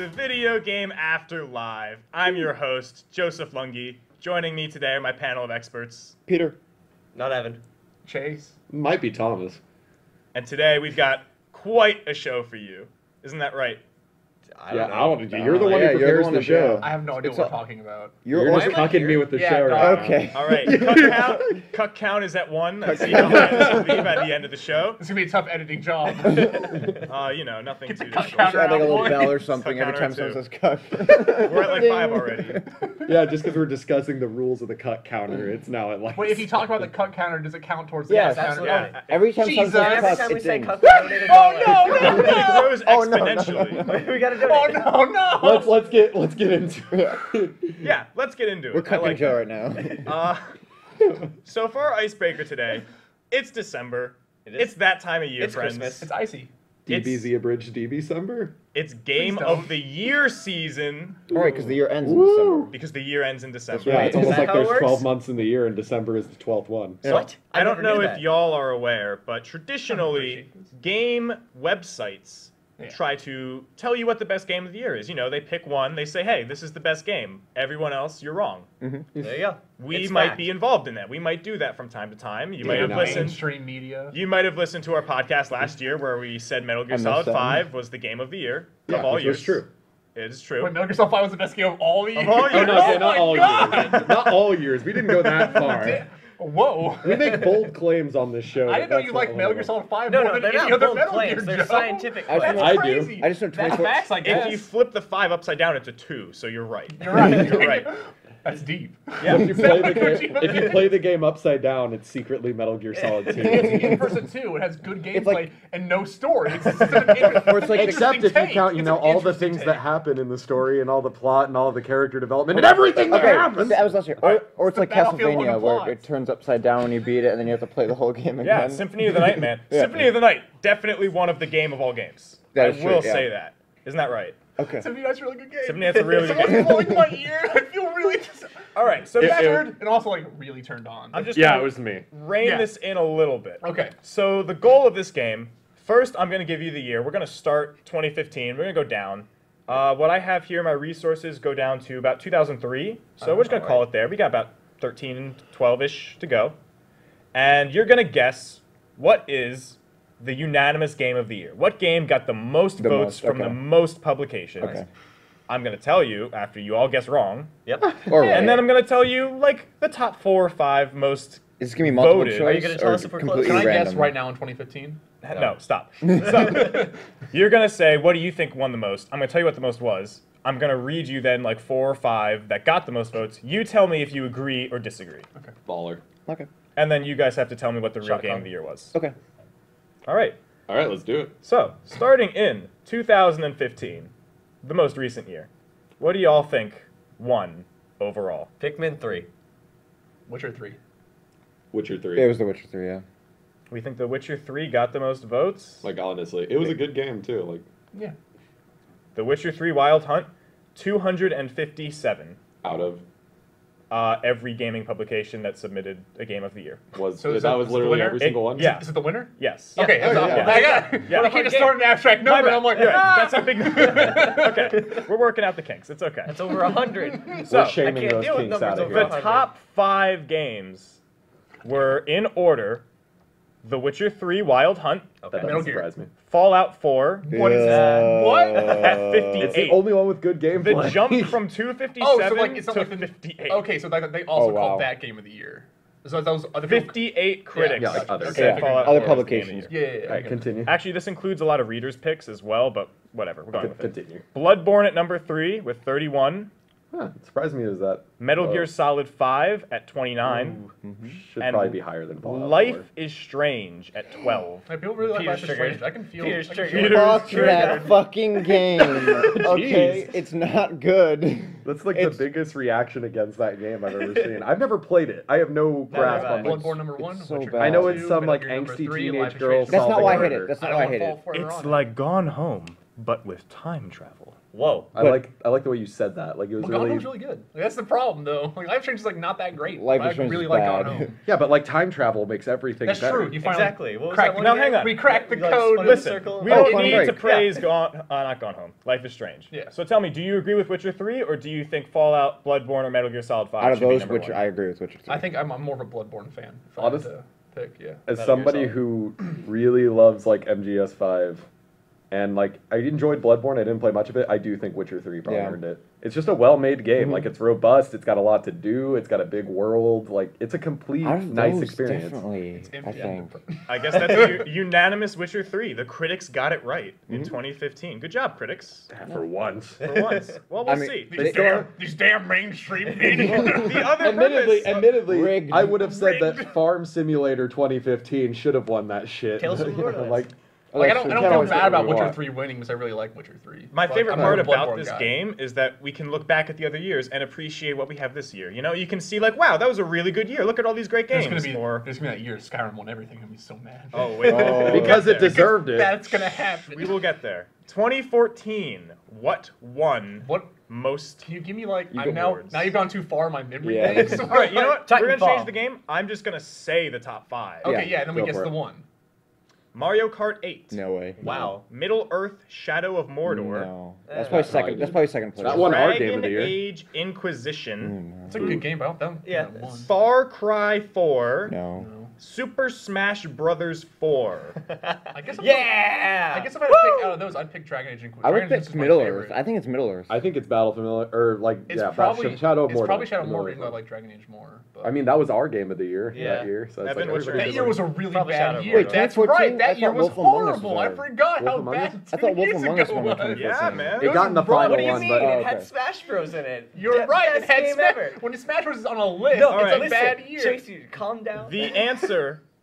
to Video Game After Live. I'm your host, Joseph Lunghi. Joining me today are my panel of experts. Peter. Not Evan. Chase. Might be Thomas. And today we've got quite a show for you. Isn't that right? I don't know. You're the one who prepares the show. I have no idea what we're talking about. You're just cucking me with the show right now. Okay. All right, cut count is at 1. That's the end by the end of the show. It's going to be a tough editing job. You know, nothing too cut difficult. counter Add like a little boys. bell or something Cut every time counter someone says cut. We're at like 5 already. Yeah, just because we're discussing the rules of the cut counter, it's now at like... Wait, if you talk about the cut counter, does it count towards the Yes, cut counter? absolutely. Yeah. Every time someone Jesus. says Every cut, time we it say dings. cut, we donate a dollar. Oh, no, no, It no. grows Oh, no, no, exponentially. We gotta donate. Oh, no, no. Let's get into it. Yeah, let's get into it. We're cutting I like Joe that. right now. So for our icebreaker today, it's December. It is. It's that time of year, It's friends. Christmas. It's icy. DBZ abridged DB-Sumber? It's Game Please don't. of the Year season All right, because the year ends in Woo. December. because the year ends in December. That's Yeah, right. it's Is almost that like how it there's works? 12 months in the year and December is the 12th one. Yeah. What? I don't know never knew if that. y'all are aware, but traditionally, game websites Yeah. try to tell you what the best game of the year is. You know, they pick one, they say, hey, this is the best game. Everyone else, you're wrong. There you go. We It's might fact. be involved in that. We might do that from time to time. You might Yeah, have no. listened. Mainstream media. You might have listened to our podcast last year where we said Metal Gear I missed Solid that one. 5 was the game of the year Yeah, of all which years. was true. It is true. Wait, Metal Gear Solid 5 was the best game of all years? Of all Oh, years. no, okay, not my all God. years. Not all years. We didn't go that far. Whoa. We make bold claims on this show. I didn't know that's you not liked one Metal of Gear them. Solid 5 No, more no, than they're any not other bold Metal claims. Gear, They're Joe. scientific I claims. do. I do. Crazy. I just know That's 24. facts, I If guess. you flip the 5 upside down, it's a 2, so you're right. You're right. You're right. That's deep. Yeah. If you play the game upside down, it's secretly Metal Gear Solid 2. It's in person too. It has good gameplay like- and no story. It's just an interesting, Or it's like Except if you take. count, you It's know, an all the interesting things take. that happen in the story and all the plot and all the character development and everything that Okay, happens. that was last year. Or it's like Battlefield one Castlevania, of where plots. it turns upside down when you beat it, and then you have to play the whole game again. Yeah, Symphony of the Night, man. Yeah. Symphony of the Night, definitely one of the game of all games. That I is true, will yeah. say that. Isn't that right? Okay. Symphony Knight's a really good game. Symphony Knight's a really good Someone's game. blowing my ear. I feel really All right, so flattered and also like really turned on. I'm just Yeah, gonna it was me. rein Yeah. this in a little bit. Okay. So the goal of this game, first I'm going to give you the year. We're going to start 2015. We're going to go down. What I have here, my resources go down to about 2003. So we're just going to call it there. We got about 13, 12-ish to go. And you're going to guess what is the unanimous game of the year. What game got the most The votes most, from okay. the most publications? Okay. I'm going to tell you after you all guess wrong. Yep. Or And then I'm going to tell you, like, the top 4 or 5 most... is this gonna be multiple voted. choice? Are you gonna tell or us if we're close? completely Can I random? guess right now in 2015? No, stop. So, you're going to say, what do you think won the most? I'm going to tell you what the most was. I'm going to read you then like 4 or 5 that got the most votes. You tell me if you agree or disagree. Baller. Okay. And then you guys have to tell me what the real Shot game call. of the year was. Okay. All right. All right, let's do it. So, starting in 2015, the most recent year, what do y'all think won overall? Pikmin 3. Witcher 3. Witcher 3. It was The Witcher 3, yeah. We think The Witcher 3 got the most votes. Like, honestly, it was a good game, too. Like, Yeah. The Witcher 3 Wild Hunt, 257. out of... Every gaming publication that submitted a game of the year. So that was is it literally the every winner? single one? Yeah. Is it the winner? Yes. Yeah. Okay, that's Oh, awful. yeah. I got Yeah. I can't just start an abstract My number bad. and I'm like, Yeah, ah! that's a big... Okay, we're working out the kinks. It's okay. That's over 100. So, We're shaming I can't those deal with kinks numbers out of over here. the 100. top 5 games were in order: The Witcher 3 Wild Hunt, That Metal doesn't Gear. surprise me. Fallout 4 What is that? What? at 58. It's the only one with good gameplay. The jump from 257 Oh, so like it's not to like the 58. Okay, so they also Oh, wow. called that game of the year. So those other people. 58 critics Yeah, like others. said Yeah, Fallout other 4 was the game of the publications. year. Yeah. All right, continue. Actually, this includes a lot of readers' picks as well, but whatever. We're going with it. Continue. Bloodborne at number 3 with 31. Huh, it surprised me is that Metal low. Gear Solid 5 at 29. Should And probably be higher than Fallout 4. Life is Strange at 12. Hey, people really like Peter's Life is triggered. Strange. I can feel Peter's I can triggered. feel it. Fuck that fucking game. Okay, Jeez. it's not good. That's like It's- the biggest reaction against that game I've ever seen. I've never played it. I have no grasp on like, Bloodborne number 1. so Witcher bad. I know 2, it's some Metal like Gear number angsty 3, Life teenage is girl Strange. That's not solving why I hate murder. it. That's I not don't why I want hate to it. fall further It's on. like Gone Home, but with time travel. Whoa. I like the way you said that. Like it was Well, Gone really. Home's really good. Like, that's the problem, though. Like, Life Strange is like not that great. Life but I Strange really is like bad. Gone Home. Yeah, but like time travel makes everything That's better. true. You finally Exactly. What was cracked that the one Now, hang on. We cracked the Like, code. spun in a Listen, circle? we Oh, don't Quantum need to Break. praise not Gone Home. Life is Strange. Yeah. So tell me, do you agree with Witcher 3, or do you think Fallout, Bloodborne, or Metal Gear Solid 5 Out of should be those, number Witcher, one? I agree with Witcher 3. I think I'm more of a Bloodborne fan. If I Honest- had to pick, yeah. As Metal Gear somebody Solid. who really loves like MGS5, and like I enjoyed Bloodborne, I didn't play much of it. I do think Witcher 3 probably Yeah. earned it. It's just a well-made game. Mhm. Like it's robust. It's got a lot to do. It's got a big world. Like it's a complete Out of nice those, experience. definitely, I empty. think. I guess that's a unanimous Witcher 3. The critics got it right Mm-hmm. in 2015. Good job, critics. For once. For once. Well, we'll I mean, see. These damn mainstream media. The other Admittedly, purpose. Rigged. I would have said that Farm Simulator 2015 should have won that shit. Tales from You know, Borderlands. like Like, I That's don't true. feel always bad get about what we Witcher want. 3 winning because I really like Witcher 3. My But favorite I'm more part of a about Bloodborne this guy. game is that we can look back at the other years and appreciate what we have this year. You know, you can see like, wow, that was a really good year. Look at all these great games. There's gonna be Or that year Skyrim won everything. I'm gonna be so mad. oh wait, Oh. we'll because get it there. deserved it. That's gonna happen. We will get there. 2014. What won What? most? Can you give me like? You I'm go now you've gone too far in my memory Yeah. banks. All right, you know what? We're gonna Titanfall. change the game. I'm just gonna say the top 5. Okay, Yeah, yeah, then we go guess for the it. one. Mario Kart 8. No way. Wow. Middle Earth: Shadow of Mordor. No. That's Eh, probably not second. really. That's probably second place. That one our game Dragon of the year. Age Inquisition. Mm, It's a good game, but I don't Yeah, think one. Far Cry 4. no. No. Super Smash Brothers 4. I guess. Yeah. I guess if I had to pick out of those, I'd pick Dragon Age Inquisition. I would Dragon Age pick is my Middle favorite. Earth. I think it's Middle Earth. I think it's Battlefield or like It's yeah, probably Shadow of Mordor. It's probably Shadow of Middle Mordor, Earth. even though I like Dragon Age more. But I mean, that was our game of the year Yeah. that year. So it's Evan, like what's your everybody that year favorite? was a really Probably bad Shadow of year. Wait, That's 2014? right. That I year thought was Wolf Among Us was horrible. I bad. forgot how Wolf Among bad. Us? I thought Wolf 2 years Among Us ago won in was. 2014. Yeah, man. It got in the What final What do you one, mean? but Oh, It okay. had Smash Bros in it. You're right. It Best had game Smash. ever. When Smash Bros is on a list, No, All right. it's a bad year. Chase, you calm down. The answer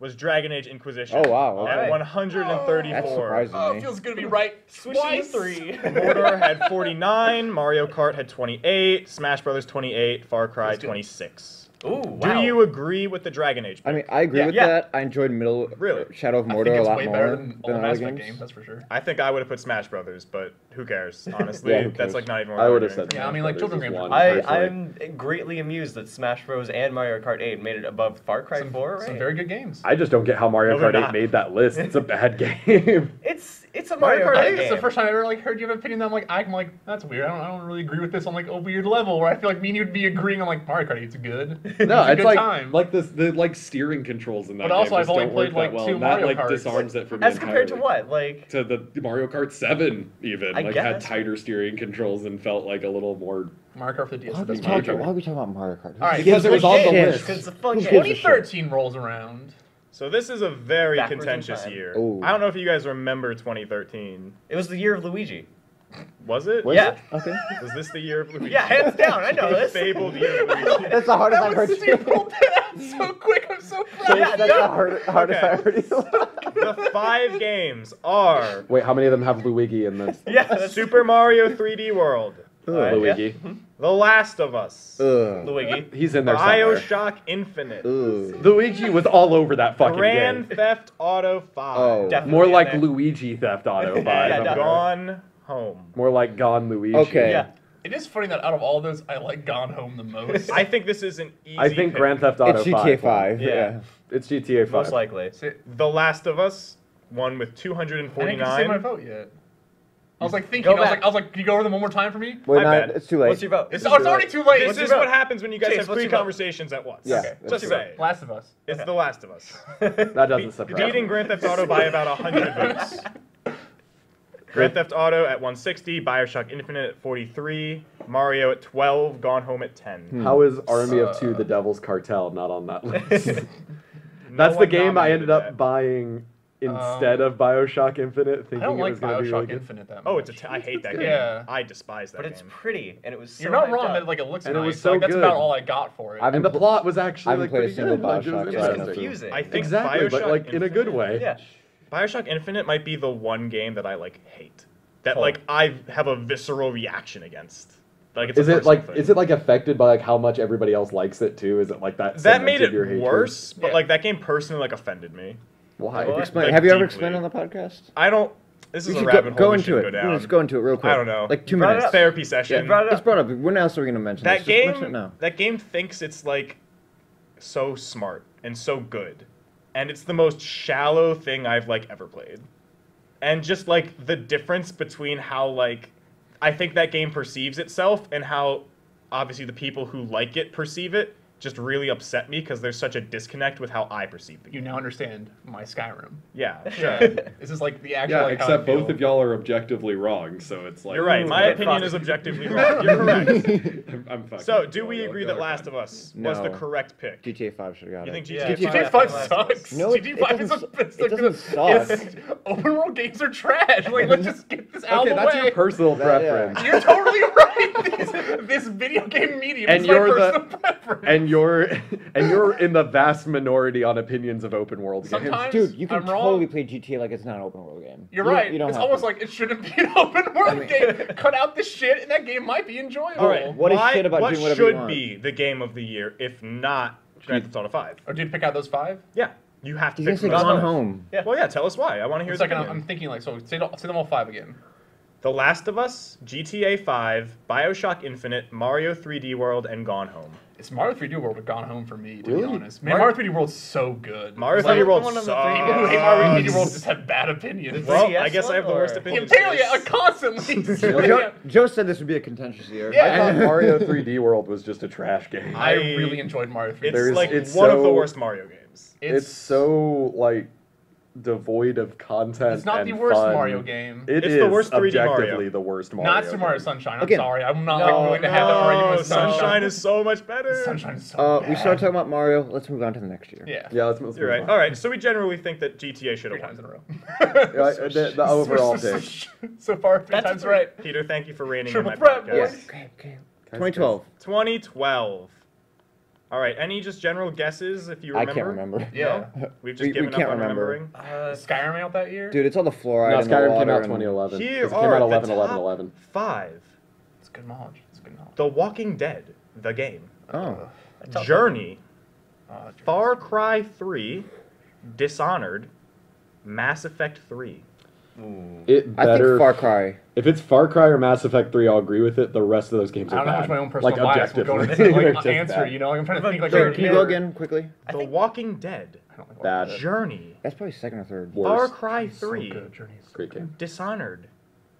was Dragon Age Inquisition. Oh, wow, At okay. 134. That's surprising. Oh, me. it feels good to be right. Switching Twice. 3. Mordor had 49, Mario Kart had 28, Smash Brothers 28, Far Cry That's good. 26. Ooh, Do wow. you agree with the Dragon Age? I mean, I agree Yeah. with Yeah. that. I enjoyed Really? Shadow of I think Mordor a it's lot way more better than all the other Mass Effect games. games. That's for sure. I think I would have put Smash Brothers, but who cares? Honestly, Yeah, who that's cares? like not even. I would worth have arguing said. for Yeah, I me. mean, like, Brothers children is games one, are- personally. I'm greatly amused that Smash Bros. And Mario Kart 8 made it above Far Cry 4, right? Some very good games. I just don't get how Mario No, they're Kart 8 not. made that list. It's a bad game. It's a Mario Mario Kart Kart I think it's game. the first time I ever like heard you have an opinion that I'm like that's weird. I don't really agree with this on like a weird level where I feel like me and you'd be agreeing on like Mario Kart 8's good. No, a it's good like time. the like steering controls in that But game also, I've just only don't work played, that like, well. 2 And that Mario like Karts. disarms it for me As compared to entirely. what? Like, To the Mario Kart 7 even I like had guess. tighter steering controls and felt like a little more. Mario Kart for the DS. Why are, is the we best Mario talking, Kart. why are we talking about Mario Kart? All right, Because it was on the Shit. list. because it's a fun Who game. gives a shit? 2013 rolls around. So this is a very Backwards in contentious time. year. Ooh. I don't know if you guys remember 2013. It was the year of Luigi. Was it? Was Yeah. it? Okay. Was this the year of Luigi? Yeah, hands down. I know The this. fabled year of Luigi. That's the hardest I've heard You you. pulled that out so quick. I'm so proud. Yeah, That's the no. hardest Okay. I've heard you. The 5 games are Wait, how many of them have Luigi in this? Yeah, that's Super Mario 3D World, Alright, Luigi. The Last of Us, Ugh. Luigi. He's in there somewhere. BioShock Infinite, Ugh. Luigi was all over that fucking Grand game. Theft Auto 5, Oh. Definitely More in like there. Luigi Theft Auto 5. Yeah, I'm definitely. sorry. Gone Home. More like Gone Luigi. Okay. Yeah. It is funny that out of all those, I like Gone Home the most. I think this is an easy I think pick. Grand Theft Auto It's GTA 5. 5. Yeah. Yeah. It's GTA 5. Most likely. The Last of Us won with I didn't get to say my 249. vote yet. I was like thinking. Go I was back. like, can you go over them one more time for me? Wait, My no, bad. it's too late. What's your vote? It's already too late. This What's is your what vote? happens when you guys Chase, have what's 3 your vote? conversations at once. Yeah. Okay. Just What's your say. Last of Us. It's The Last of Us. That doesn't surprise Beating me. Grand Theft Auto by about 100 votes. Grand Theft Auto at 160, BioShock Infinite at 43, Mario at 12, Gone Home at 10. How is Army of Two: The Devil's Cartel not on that list? No That's the one game I ended nominated up that. buying instead of BioShock Infinite, thinking I don't it like was going to be Bioshock really good. Infinite that much. Oh, I hate that game. Yeah. I despise that But game. it's pretty, and it was so You're not hyped wrong. up. That like it looks And it nice. was so like, that's good. about all I got for it. I've And the pl- plot was actually I haven't like played a pretty single good. Like, Bioshock, was so I don't know. confusing. I think Exactly, but BioShock like in a good Infinite- way. Yeah. BioShock Infinite might be the one game that I like hate. That Oh. like I have a visceral reaction against. Like it's a Is it personal like thing. is it like affected by like how much everybody else likes it too? Is it like that? that made cemented your it hatred? worse, but Yeah. like that game personally like offended me. Why? Well, Explain. Like, Have you ever deeply. explained on the podcast? I don't This We is a should rabbit go hole we into should it. go down. Let's go into it real quick. I don't know. Like 2 You brought it minutes. up. Therapy session. brought it It's up. brought up. When else are we going to mention That this? Just mention it now. that game thinks it's like so smart and so good, and it's the most shallow thing I've like ever played. And just like the difference between how like I think that game perceives itself and how obviously the people who like it perceive it just really upset me because there's such a disconnect with how I perceive the You game. now understand my Skyrim. Yeah, sure. Yeah. This is like the actual. Yeah, like, how I except both feel. of y'all are objectively wrong, so it's like You're right. My opinion is objectively wrong. You're correct. I'm fucking So, with do we y'all. agree Y'all that are Last fine. of Us was the No. correct pick? GTA 5 should have got You think it. Yeah, GTA 5? GTA 5 Last of Us. sucks. No, it GTA 5 is doesn't- it's it like doesn't suck. it's- open world games are trash. Like, let's just get this out Okay, of the that's way. your personal That- yeah. preference. You're totally right. This video game medium And is my you're personal the preference. and you're in the vast minority on opinions of open world games. Sometimes- Dude, you can I'm wrong. totally play GTA like it's not an open world game. You're You don't- right. You don't It's have almost to. like it shouldn't be an open world I mean- game. Cut out the shit, and that game might be enjoyable. All right. What is shit about what doing whatever you should want? be the game of the year if not Grand Theft Auto 5? Or did you pick out those 5? Yeah, you have to He's pick gonna say from those Gone five. Home. Yeah. Well, yeah. Tell us why. I want to hear It's his like opinion. I'm thinking like so. Say them all 5 again. The Last of Us, GTA 5, BioShock Infinite, Mario 3D World, and Gone Home. It's Mario 3D World have gone home for me, to Really? be honest. Man, Mario 3D World's so good. Mario Like, 3D World one of the sucks. People who hate Mario 3D World just have bad opinions. Well, 3DS I guess I have the one, worst or- opinion. Apparently, constantly. Joe said this would be a contentious year. Yeah. I thought Mario 3D World was just a trash game. I really enjoyed Mario 3D. It's There's- like it's one of the so- worst Mario games. It's so like devoid of content. It's not and the worst fun. Mario game. It It's is the worst 3D objectively Mario. the worst Mario. Not Super Mario game. Sunshine. I'm Again. sorry. I'm not No, like, willing to have that argument No, with Sunshine is so much better. Sunshine is so We bad. started talking about Mario. Let's move on to the next year. Yeah. Yeah, let's You're right. move on. All right, so we generally think that GTA should 3 have times in a won. row. Yeah, the overall pick. So far, 3 That's times a- right. Peter, thank you for reigning Triple in my threat, podcast. boys. Okay. 2012. 2012. All right, any just general guesses if you I remember? can't remember. Yeah. We've just We given can't up on remember. remembering. Is Skyrim out that year? Dude, it's all the fluoride No, in the Skyrim water came out and- 2011. Here 'cause it came are out the 11, top 11, 11. 5. It's good knowledge. It's good knowledge. The Walking Dead, the game. Oh. Journey, Oh, Far Cry 3, Dishonored, Mass Effect 3. Ooh. It I better. think Far Cry. If it's Far Cry or Mass Effect 3, I'll agree with it. The rest of those games I are don't know how bad. much my own personal like, bias will go into objectively, this they're like, just answer. bad. You know, like, I'm trying to think like. Wait, right can you here. go again quickly? The Walking Dead, I don't think Bad. Journey, That's probably second or third. Worst. Far Cry So 3, good. Journey is so Great game. Dishonored,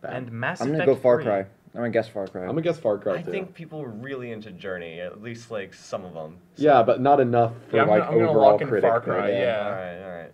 Bad. and Mass I'm Effect gonna go Far 3. Cry. I'm gonna guess Far Cry. I'm gonna guess Far Cry I too. think people were really into Journey, at least like some of them. Yeah, but not enough for Yeah, I'm like gonna- I'm gonna overall lock in critic. Far Cry, rating. yeah. All right, all right.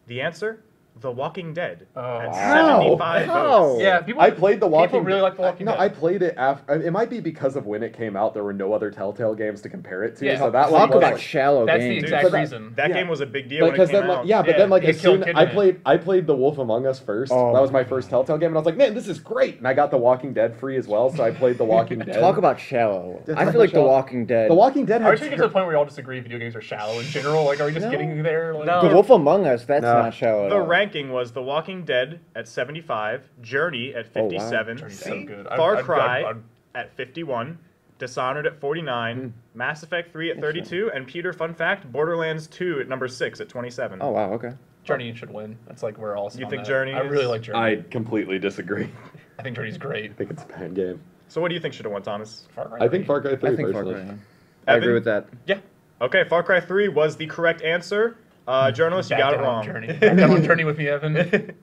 The answer? The Walking Dead. Oh, at wow. 75 How? votes. Yeah, people. I played The Walking. People really like The Walking No, Dead. I played it after. It might be because of when it came out. There were no other Telltale games to compare it to. Yeah. So that one Talk was about like, shallow That's the games. exact So that- reason. That Yeah. game was a big deal when it because came then like, out. yeah, but Yeah, then like it as soon killed I Kidman. played The Wolf Among Us first. Oh That was my my first Telltale game, and I was like, man, this is great. And I got The Walking Dead free as well, so I played The Walking Dead. Talk about shallow. That's I not feel like The shallow. Walking Dead. The Walking Dead Are we had. trying to get to the point where we all just agree video games are shallow in general? Like, are we just No. getting there? Like, No. The Wolf Among Us. That's No. not shallow. at The all. ranking was The Walking Dead at 75, Journey at Oh, wow. 57, Journey's so good. Far Cry at 51, Dishonored at 49, Hmm. Mass Effect 3 at 32, and Peter, fun fact, Borderlands 2 at number 6 at 27. Oh wow. Okay. Journey should win. That's like where all. You think Journey I really is- like Journey. I completely disagree. I think Journey's great. I think it's a bad game. So what do you think should have won, Thomas? Far Cry I think 3. Far Cry 3 I think Far personally. Cry. I agree Evan? with that. Yeah. Okay, Far Cry 3 was the correct answer. Journalist, you Back got it down on wrong. Journey. Back down on Journey with me, Evan.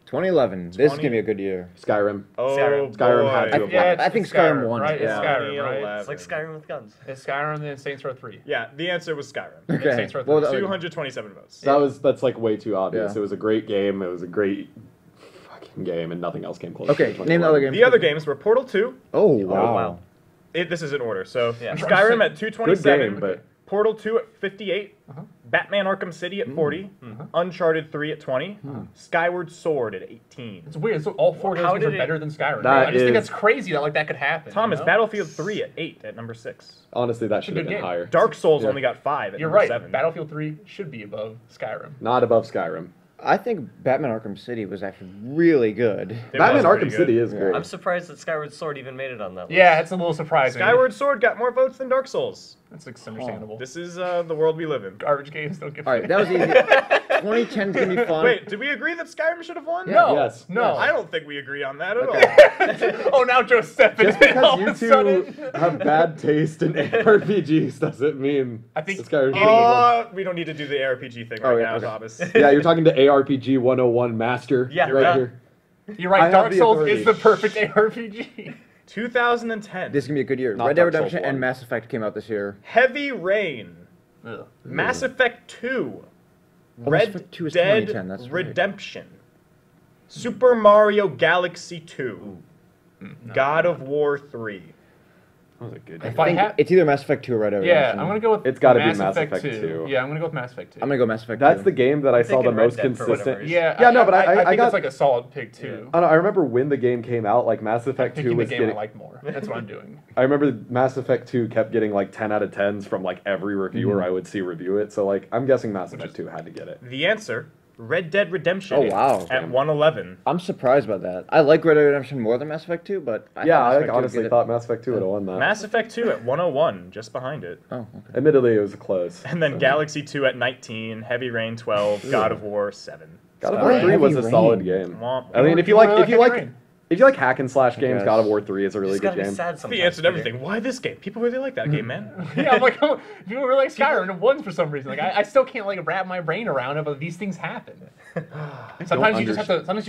2011. This is gonna be a good year. Skyrim. Oh, Skyrim had to boy. have Yeah, won. I think Skyrim won. Right? It's Yeah. Skyrim, right? 2011. It's like Skyrim with guns. It's Skyrim and Saints Row 3. Yeah, the answer was Skyrim. Okay. Saints Row Well, 3. 227 votes. That's like way too obvious. Yeah. It was a great game. It was a great fucking game, and nothing else came close. Okay, to name the other games. The other games were Portal 2. Oh wow. wow. This is in order. So Yeah. Skyrim at 227. Good game, but Portal 2 at 58, Uh-huh. Batman Arkham City at 40, Uncharted 3 at 20, Skyward Sword at 18. It's weird. So all 4 of How those games did are it- better than Skyrim. That I just think is- that's crazy that like that could happen. Thomas, you know? Battlefield 3 at 8 at number 6. honestly, that should have good been game. higher. Dark Souls Yeah. only got 5 at You're number right. 7. Battlefield 3 should be above Skyrim. Not above Skyrim. I think Batman Arkham City was actually really good. It Batman was pretty Arkham good. City is Yeah. great. I'm surprised that Skyward Sword even made it on that list. Yeah, it's a little surprising. Skyward Sword got more votes than Dark Souls. That's understandable. This is the world we live in. Garbage games don't get. All right, that was easy. 2010 is gonna be fun. Wait, did we agree that Skyrim should have won? No. Yes. No. I don't think we agree on that at all. Oh, now Joe's stepping Just in all because of you a two sudden. have bad taste in RPGs doesn't mean I think- this guy should have won. We don't need to do the ARPG thing Oh, right yeah, now, okay. Thomas. Yeah, you're talking to ARPG 101 Master. Yeah, right yeah. here. You're right. I have Dark the Souls authority. is the perfect ARPG. 2010. This is gonna be a good year. Not Red Dead Dark Souls Redemption 1. and Mass Effect came out this year. Heavy Rain. Ugh. Mass Effect 2. Mass Red Effect 2 is Dead 2010, that's right. Redemption. Super Mario Galaxy 2. God of War 3. That was a good If game. I I think had- it's either Mass Effect 2 or Red Dead Yeah, Redemption. I'm gonna go with. It's gotta be Mass Mass Effect Effect 2. Yeah, I'm gonna go with Mass Effect 2. I'm gonna go Mass Effect 2. That's the game that I saw the thinking Red most Dead for consistent. whatever. Yeah, no, but I think got it's like a solid pick too. I don't know, I remember when the game came out, like Mass Effect 2 Picking the was game getting. I like more. That's what I'm doing. I remember Mass Effect 2 kept getting like 10 out of 10s from like every reviewer Mm-hmm. I would see review it. So like I'm guessing Mass Effect 2 had to get it. The answer, Red Dead Redemption. Oh, wow. At 111. I'm surprised by that. I like Red Dead Redemption more than Mass Effect 2, but I Yeah, thought Mass I Effect 2 would honestly get it. thought Mass Effect 2 would have won that. Mass Effect 2 at 101, just behind it. Oh, okay. Admittedly, it was close. And then Galaxy 2 at 19, Heavy Rain 12, God of War 7. God of Oh, War 3 was a Heavy solid Rain. game. Womp. I mean, if you People like, really if you Heavy like, Rain. if you like hack and slash games, guess. God of War 3 is a really It's good gotta be game. sad The sometimes. answer to Peter. everything. Why this game? People really like that game, man. Yeah, I'm like, people really like Skyrim and it won for some reason. Like, I still can't like wrap my brain around it, but these things happen. Sometimes you just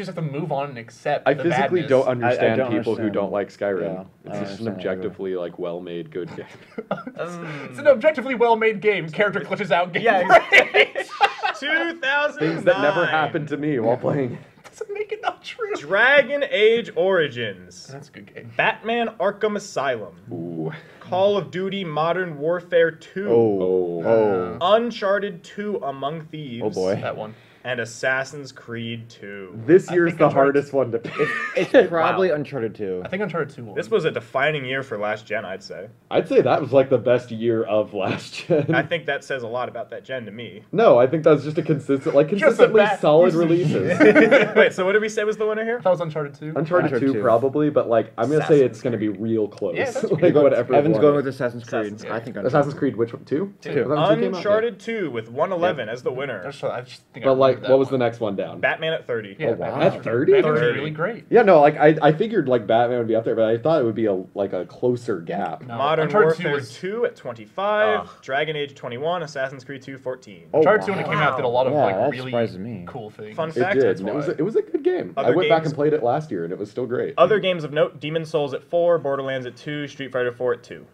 have to move on and accept. I the physically badness. don't understand don't people who understand. don't like Skyrim. Yeah, I It's don't just an understand that either. objectively like well-made good game. It's an objectively well-made game. Character glitches out. Game Yeah, breaks. 2009. Things that never happened to me while playing. Doesn't make it not true. Dragon Age Origins. That's a good game. Batman Arkham Asylum. Ooh. Call of Duty Modern Warfare 2. Oh. Oh. Uncharted 2 Among Thieves. Oh, boy. That one. And Assassin's Creed 2. This I year's think the Uncharted- hardest one to pick. It's probably Uncharted 2. I think Uncharted 2 won. This was a defining year for last gen, I'd say. I'd say that was like the best year of last gen. I think that says a lot about that gen to me. No, I think that was just a consistent, like Just a consistently bad solid piece of releases. Wait, so what did we say was the winner here? I thought it was Uncharted 2. Uncharted Uncharted 2 2. probably, but like I'm gonna say Assassin's it's gonna be real close. Yeah, that's like pretty good. whatever. Evan's won going it. with Assassin's Creed. Assassin's Creed. I think Assassin's Creed. Which one? 2? Two. Came out? Uncharted 2 with 111 as the winner. I just think I But like, remember that what was the one. next one down? Batman at 30. Yeah, Oh, wow. Batman's At 30? Batman's 30. really great. Yeah, no, like I figured like Batman would be up there, but I thought it would be a closer gap. No, Modern Uncharted 2 Warfare was- 2 at 25. Ugh. Dragon Age 21. Assassin's Creed 2 14. Oh, Uncharted 2 when it wow. came out did a lot of Yeah, like that really surprises me. cool things. Fun It fact, did. that's And why. it was a good game. Other I went back games- and played it last year, and it was still great. Other games of note: Demon Souls at 4, Borderlands at 2, Street Fighter 4 at 2,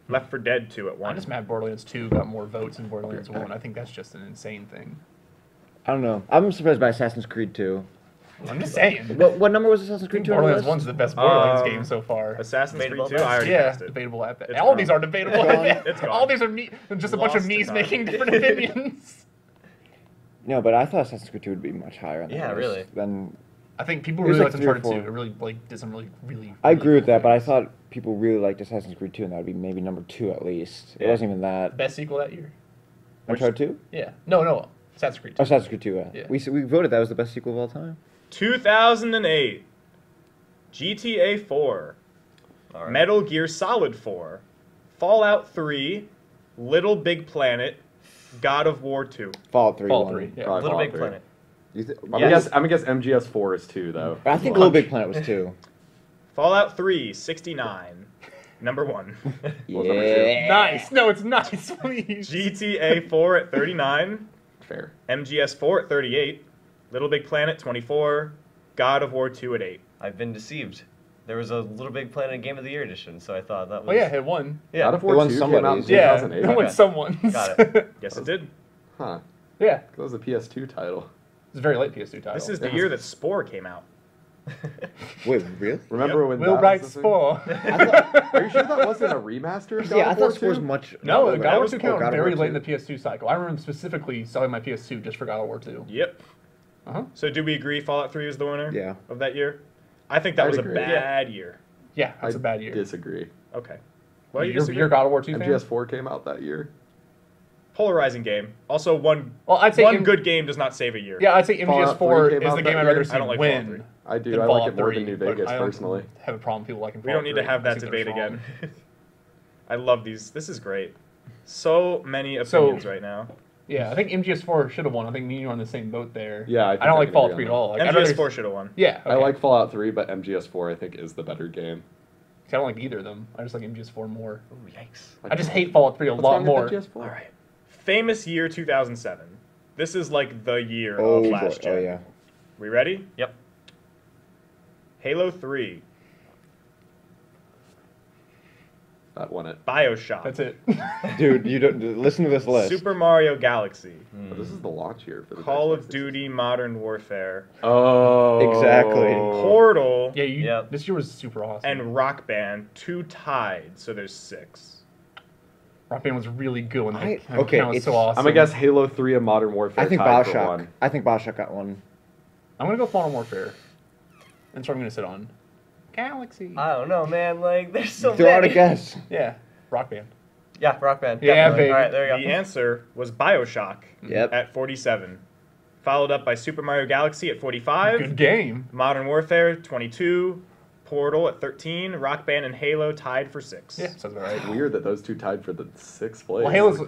Left 4 Dead 2 at I'm 1. just mad Borderlands 2 got more votes than Borderlands 1. I think that's just an insane thing. I don't know. I'm surprised by Assassin's Creed 2. I'm just saying. What number was Assassin's Creed 2 on the Borderlands list? 1's the best Borderlands Um, game so far. Assassin's Debatable Creed 2. I already Yeah, guessed it. debatable at that. It's All of these gone. are debatable. It's gone. It's gone. All these are just a bunch of Lost to me's time. making different opinions. No, but I thought Assassin's Creed 2 would be much higher on the Yeah, list really. than... I think people It was really like liked 3 or Uncharted 2. 4. It really like did some really. I agree with cool that, but I things. thought people really liked Assassin's Creed 2, and that would be maybe number 2 at least. It Yeah. wasn't even that. Best sequel that year. Uncharted 2? Yeah. No. Assassin's Creed 2. Oh, Assassin's Creed 2, Yeah. We voted that was the best sequel of all time. 2008. GTA 4. All right. Metal Gear Solid 4. Fallout 3. Little Big Planet. God of War 2. Fallout 3 Fallout won. 3. Yeah. Probably Little Fallout Big 3. Planet. I'm Yes. gonna guess MGS4 is 2 though. But I think Little Big Planet was 2. Fallout 3, 69. Number 1. What's number 2? Yeah. Nice. No, it's nice. Please. GTA 4 at 39. Fair. MGS 4 at 38. Little Big Planet 24. God of War 2 at 8. I've been deceived. There was a Little Big Planet Game of the Year edition, so I thought that was. Oh yeah, it won. Yeah. God of War It won 2 some came of out in these. Yeah, 2008. it won Okay. someone's. Got it. Yes, it did. Huh. Yeah, That was a PS2 title. it's a very late PS2 title. This is the year that Spore came out. Wait, really? Remember Yep. when Will that Wright was the thing? Spore. Are you sure that wasn't a remaster of God Yeah, I of War thought Spore was 2? much... No, that God of War was- 2 came oh, out God of very War late in 2. the PS2 cycle. I remember specifically selling my PS2 just for God of War 2. Yep. Uh-huh. So do we agree Fallout 3 was the winner Yeah. of that year? I think that I'd was agree. a bad year. Yeah, that's a bad year. Disagree. Okay. Well, you You're disagree? God of War 2 fan? MGS4 came out that year. Polarizing game. Also, one Well, I'd say one good game does not save a year. Yeah, I'd say Fallout MGS4 3 came is out the that game I'd year. rather I see don't like Fallout 3. win. I do. than I like Fallout it more 3, than New but Vegas I don't personally. have a problem with people liking We don't Fallout need to 3. have I that think debate they're again. strong. I love these. This is great. So many opinions right now. Yeah, I think MGS4 should have won. I think me and you are on the same boat there. Yeah, I don't like Fallout 3 at all. Like, MGS4 should have won. Yeah, okay. I like Fallout 3, but MGS4 I think is the better game. See, I don't like either of them. I just like MGS4 more. Ooh, yikes. I just hate Fallout 3 a lot more. MGS4? All right. Famous year 2007. This is like the year Oh, of boy. last gen. Oh, yeah. We ready? Yep. Halo 3. That won it. BioShock. That's it. Dude, you don't listen to this list. Super Mario Galaxy. But this is the launch year for the Call Xbox of Duty Modern Warfare. Oh. Exactly. Portal. Yeah, Yep. this year was super awesome. And Rock Band. 2 tied, so there's 6. Rock Band was really good when I- that okay, was so it's- awesome. I'm gonna guess Halo 3 and Modern Warfare. I think tied for BioShock. one. I think BioShock got one. I'm gonna go Modern Warfare. That's what I'm gonna sit on. Galaxy. I don't know, man. Like, there's so Throw out a many. guess. Yeah, Rock Band. Yeah, Rock Band. Yeah, definitely. baby. All right, there The you go. answer was BioShock Yep. at 47. Followed up by Super Mario Galaxy at 45. Good game. Modern Warfare 22. Portal at 13. Rock Band and Halo tied for 6. Yeah, sounds about right. Weird that those two tied for the 6th place. Well, Halo's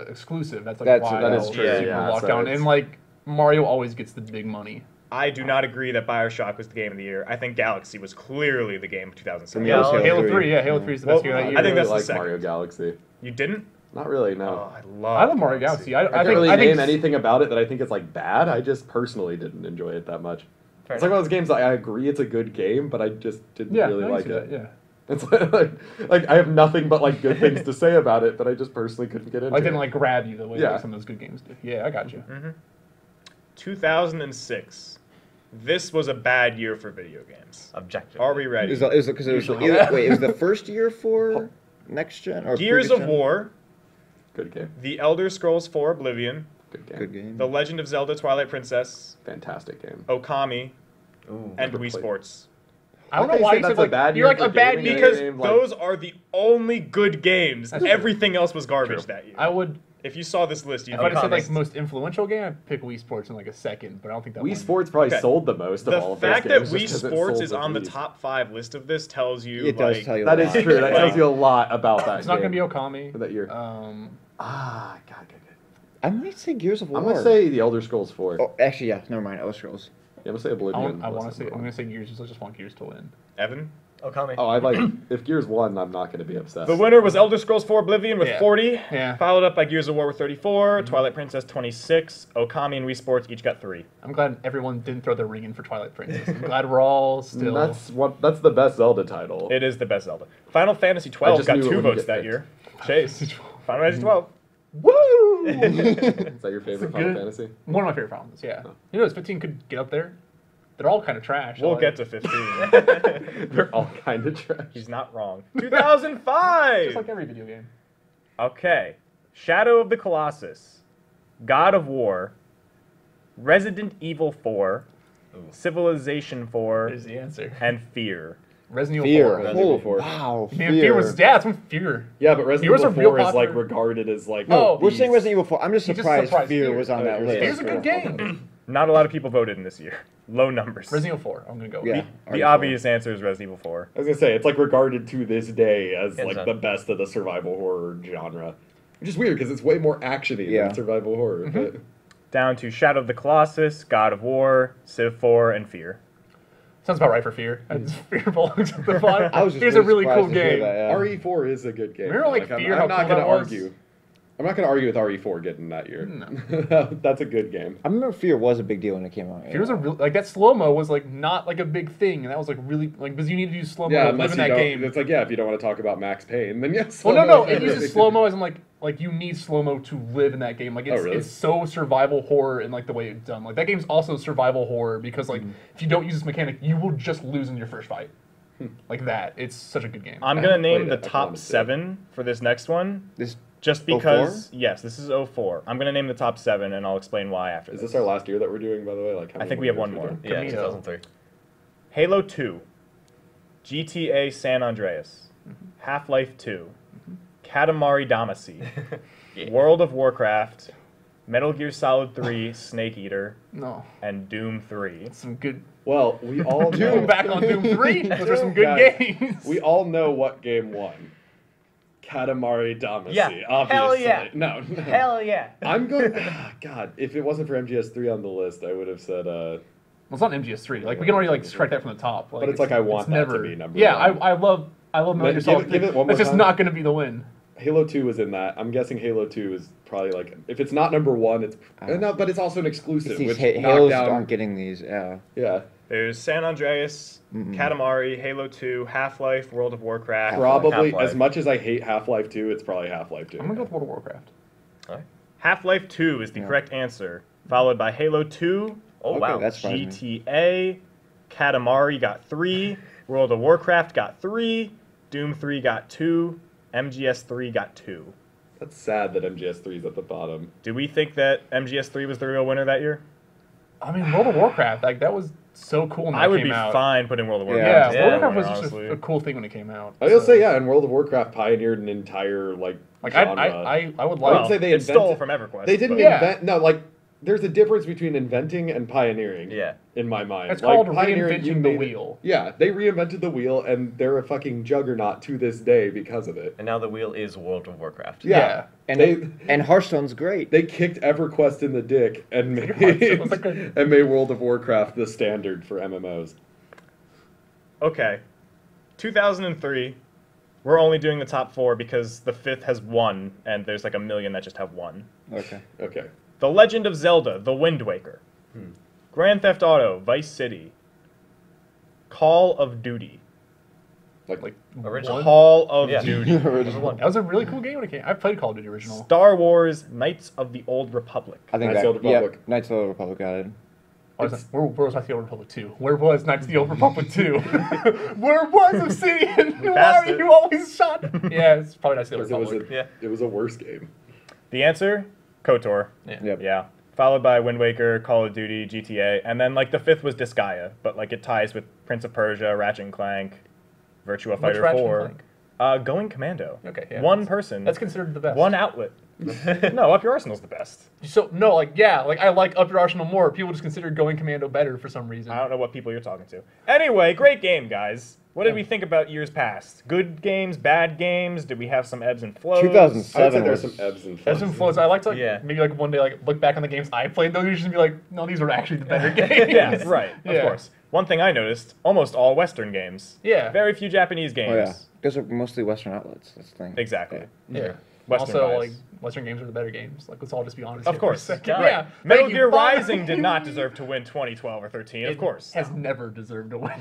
exclusive. That's like why that is it's true, super yeah, locked so down. it's- And like Mario always gets the big money. I do not agree that BioShock was the game of the year. I think Galaxy was clearly the game of 2007. Yeah, Yeah, Halo 3, yeah, Halo 3 is the best Well, game of that I year. think really that's the like second. Mario Galaxy. You didn't? Not really, Oh, no. I love Mario Galaxy. I I can't think really I think name anything about it that I think is like bad. I just personally didn't enjoy it that much. Fair It's like one of those games I agree it's a good game, but I just didn't yeah, really I can like see it. that, yeah. It's like I have nothing but like good things to say about it, but I just personally couldn't get into Like it. didn't like grab you the way Yeah. like some of those good games do. Yeah, I got you. 2006. This was a bad year for video games. Objective. Are we ready? Is it because it was Usually. wait? It was the first year for next gen or Gears previous of gen? War, Good game. The Elder Scrolls 4 Oblivion, Good game. Good game. The Legend of Zelda Twilight Princess, Fantastic game. Okami, Ooh. and Never Wii played. Sports. I don't Why know do why you you say said that's a like bad you're year like for a bad gaming? Because game, like- those are the only good games. That's Everything else was garbage True. that year. I would If you saw this list, you'd if be I'd have said like honest. most influential game, I'd pick Wii Sports in like a second, but I don't think that Wii one. Sports probably Okay. sold the most of all The of those fact that games. Wii just 'cause it Sports sold is on the least. top 5 list of this tells you It like does tell you. That a is lot. true. That Like- tells you a lot about that It's not gonna game. be Okami. For that year. Um, God. I might say Gears of War. I'm gonna say The Elder Scrolls 4. Oh, actually, yeah. Never mind. Elder Scrolls. Yeah, I'm gonna say Oblivion. I want to was say the I'm one. gonna say Gears. I just want Gears to win. Evan. Okami. Oh, I like. If Gears won, I'm not gonna be obsessed. The winner was Elder Scrolls 4 Oblivion with Yeah. 40, Yeah. followed up by Gears of War with 34, Twilight Princess 26, Okami and Wii Sports each got 3. I'm glad everyone didn't throw their ring in for Twilight Princess. I'm glad we're all still. That's the best Zelda title. It is the best Zelda. Final Fantasy I 12 just got knew it 2 wouldn't votes get that picked. year. Chase. Final Fantasy 12. Woo! Is that your favorite Final good- Fantasy? One of my favorite Finals. Yeah. Oh. You know, 15 could get up there. They're all kind of trash. We'll Like- get to 15. They're all kind of trash. He's not wrong. 2005! Just like every video game. Okay. Shadow of the Colossus, God of War, Resident Evil 4, Civilization 4, There's the answer. and Fear. Resident Evil 4. Resident Evil Oh, 4. wow. Man, Fear was that's when Fear. Yeah, but Resident Fears Evil are real 4 is like popular. regarded as like. Oh, We're saying Resident Evil 4. I'm just You just surprised, surprised Fear Fear. was on that Fear's list. Fear's a good game. Not a lot of people voted in this year. Low numbers. Resident Evil 4. I'm gonna go. Yeah. The obvious answer is Resident Evil 4. I was gonna say it's like regarded to this day as Hands like on. the best of the survival horror genre, which is weird because it's way more actiony Yeah. than survival horror. But Down to Shadow of the Colossus, God of War, Civ 4, and Fear. Sounds about right for Fear. Fear belongs at the bottom. I was just Fear's a really cool surprised to hear game. that, yeah. RE4 is a good game. Remember, like, Fear, how I'm not cool gonna that was? argue. I'm not gonna argue with RE4 getting that year. No. That's a good game. I remember Fear was a big deal when it came out. Fear was a real like that slow mo was like not like a big thing, and that was like really like because you need to use slow mo Yeah, to unless live you in that don't. game. It's like if you don't want to talk about Max Payne, then yes. Well, no, it slow-mo is uses a slow good- mo as in like you need slow mo to live in that game. Like it's really? it's so survival horror and like the way it's done. Like that game's also survival horror because like if you don't use this mechanic, you will just lose in your first fight. Like that, it's such a good game. I'm going to name played the it. I top promised it. 7 for this next one. This Just because, yes, this is 04. I'm going to name the top 7, and I'll explain why after Is this. this our last year that we're doing, by the way? Like, how I many think we have years one we more. doing? Yeah, Camino. 2003. Halo 2, GTA San Andreas, Half-Life 2, Katamari Damacy, World of Warcraft, Metal Gear Solid 3, Snake Eater, No, and Doom 3. some good. Well, we all know. Doom back on Doom 3. Those are some good Guys, games. We all know what game won. Katamari Damacy, Yeah, obviously. hell yeah. No. Hell yeah. I'm going. God, if it wasn't for MGS3 on the list, I would have said. Well, it's not MGS3. Like we can already like strike that from the top. But it's like I want that to be number Yeah, one. I love Metal Gear Solid. Give it one more That's just time. not going to be the win. Halo 2 was in that. I'm guessing Halo 2 is probably like, if it's not number one, it's no, but it's also an exclusive. These Which Halos knocked down, aren't getting these. Yeah. Yeah, There's San Andreas, Katamari, Halo 2, Half-Life, World of Warcraft. probably Half-Life. as much as I hate Half-Life 2, it's probably Half-Life 2. I'm going to go with World of Warcraft. Half-Life 2 is the correct answer, followed by Halo 2, Oh, wow. That's surprising. GTA, Katamari got 3, World of Warcraft got 3, Doom 3 got 2, MGS3 got 2. That's sad that MGS3 is at the bottom. Do we think that MGS3 was the real winner that year? I mean, World of Warcraft, like that was so cool when that I would came be out. fine putting World of Yeah, Warcraft. World of as the Warcraft was winner, just honestly. a cool thing when it came out. I will say, yeah, and World of Warcraft pioneered an entire like genre. I would I like. would say they it stole invented- from EverQuest. They didn't but- Yeah. invent. No, like there's a difference between inventing and pioneering. Yeah. In my mind, It's like, called pioneering, you reinventing the made it- wheel. Yeah, they reinvented the wheel, and they're a fucking juggernaut to this day because of it. And now the wheel is World of Warcraft. Yeah, And and Hearthstone's great. they kicked EverQuest in the dick and made Hearthstone was like a- and made World of Warcraft the standard for MMOs. Okay. 2003. We're only doing the top 4 because the 5th has 1, and there's like a million that just have 1. Okay. Okay. The Legend of Zelda: The Wind Waker. Grand Theft Auto: Vice City. Call of Duty. Like Original. One? Call of Yeah. Duty. That was a really cool game when it came. I played Call of Duty original. Star Wars: Knights of the Old Republic. I think Knights that, of the Republic. Yeah, Knights of the Republic got it. Where was Knights of the Old Republic 2? Where was Knights of the Old Republic 2? Where was Obsidian? Why passed are it. you always shot? Yeah, it's probably Knights of the Old because it was Republic. it was a worse game. The answer: KOTOR. Yep. Yeah. Followed by Wind Waker, Call of Duty, GTA, and then like the 5th was Disgaea, but like it ties with Prince of Persia, Ratchet and Clank, Virtua Fighter Ratchet and 4. Clank? Going Commando. Okay, yeah. One person. That's considered the best. One outlet. No, Up Your Arsenal's the best. So no, like yeah, like I like Up Your Arsenal more. People just consider Going Commando better for some reason. I don't know what people you're talking to. Anyway, great game, guys. What did we think about years past? Good games, bad games? Did we have some ebbs and flows? 2007 I would say there's was- some ebbs and flows. As influence, I like to like, Yeah. maybe like one day like look back on the games I played those years and be like, no, these were actually the better games. Yeah, right. Of Yeah. course. One thing I noticed: almost all Western games. Yeah. Very few Japanese games. Oh yeah, those are mostly Western outlets. That's the thing. Exactly. Yeah. Western also, bias. like Western games are the better games. Like let's all just be honest. Of here for a course. second. Right. Yeah. Metal Thank you, Gear Bob. Rising did not deserve to win 2012 or 13. Of course. Has never deserved to win.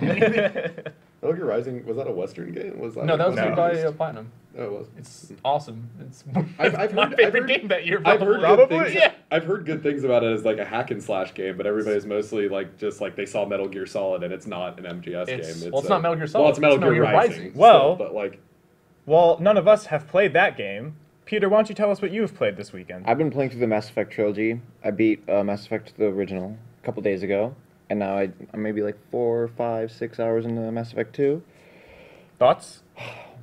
Metal Gear Rising, was that a Western game? Was that No, that was No. made by Platinum. Oh, it was. It's awesome. It's I've my heard- favorite I've heard- game that year. I've Probably. heard Probably, good things. yeah. I've heard good things about it as like a hack and slash game, but everybody's mostly like just like they saw Metal Gear Solid and it's not an MGS game. Well, it's not Metal Gear Solid. Well, it's Metal it's Gear Rising. Rising. Well- still, but like Well, none of us have played that game. Peter, why don't you tell us what you've played this weekend? I've been playing through the Mass Effect trilogy. I beat Mass Effect the original a couple days ago, and now I'm maybe like 4, 5, 6 hours into Mass Effect 2. Thoughts?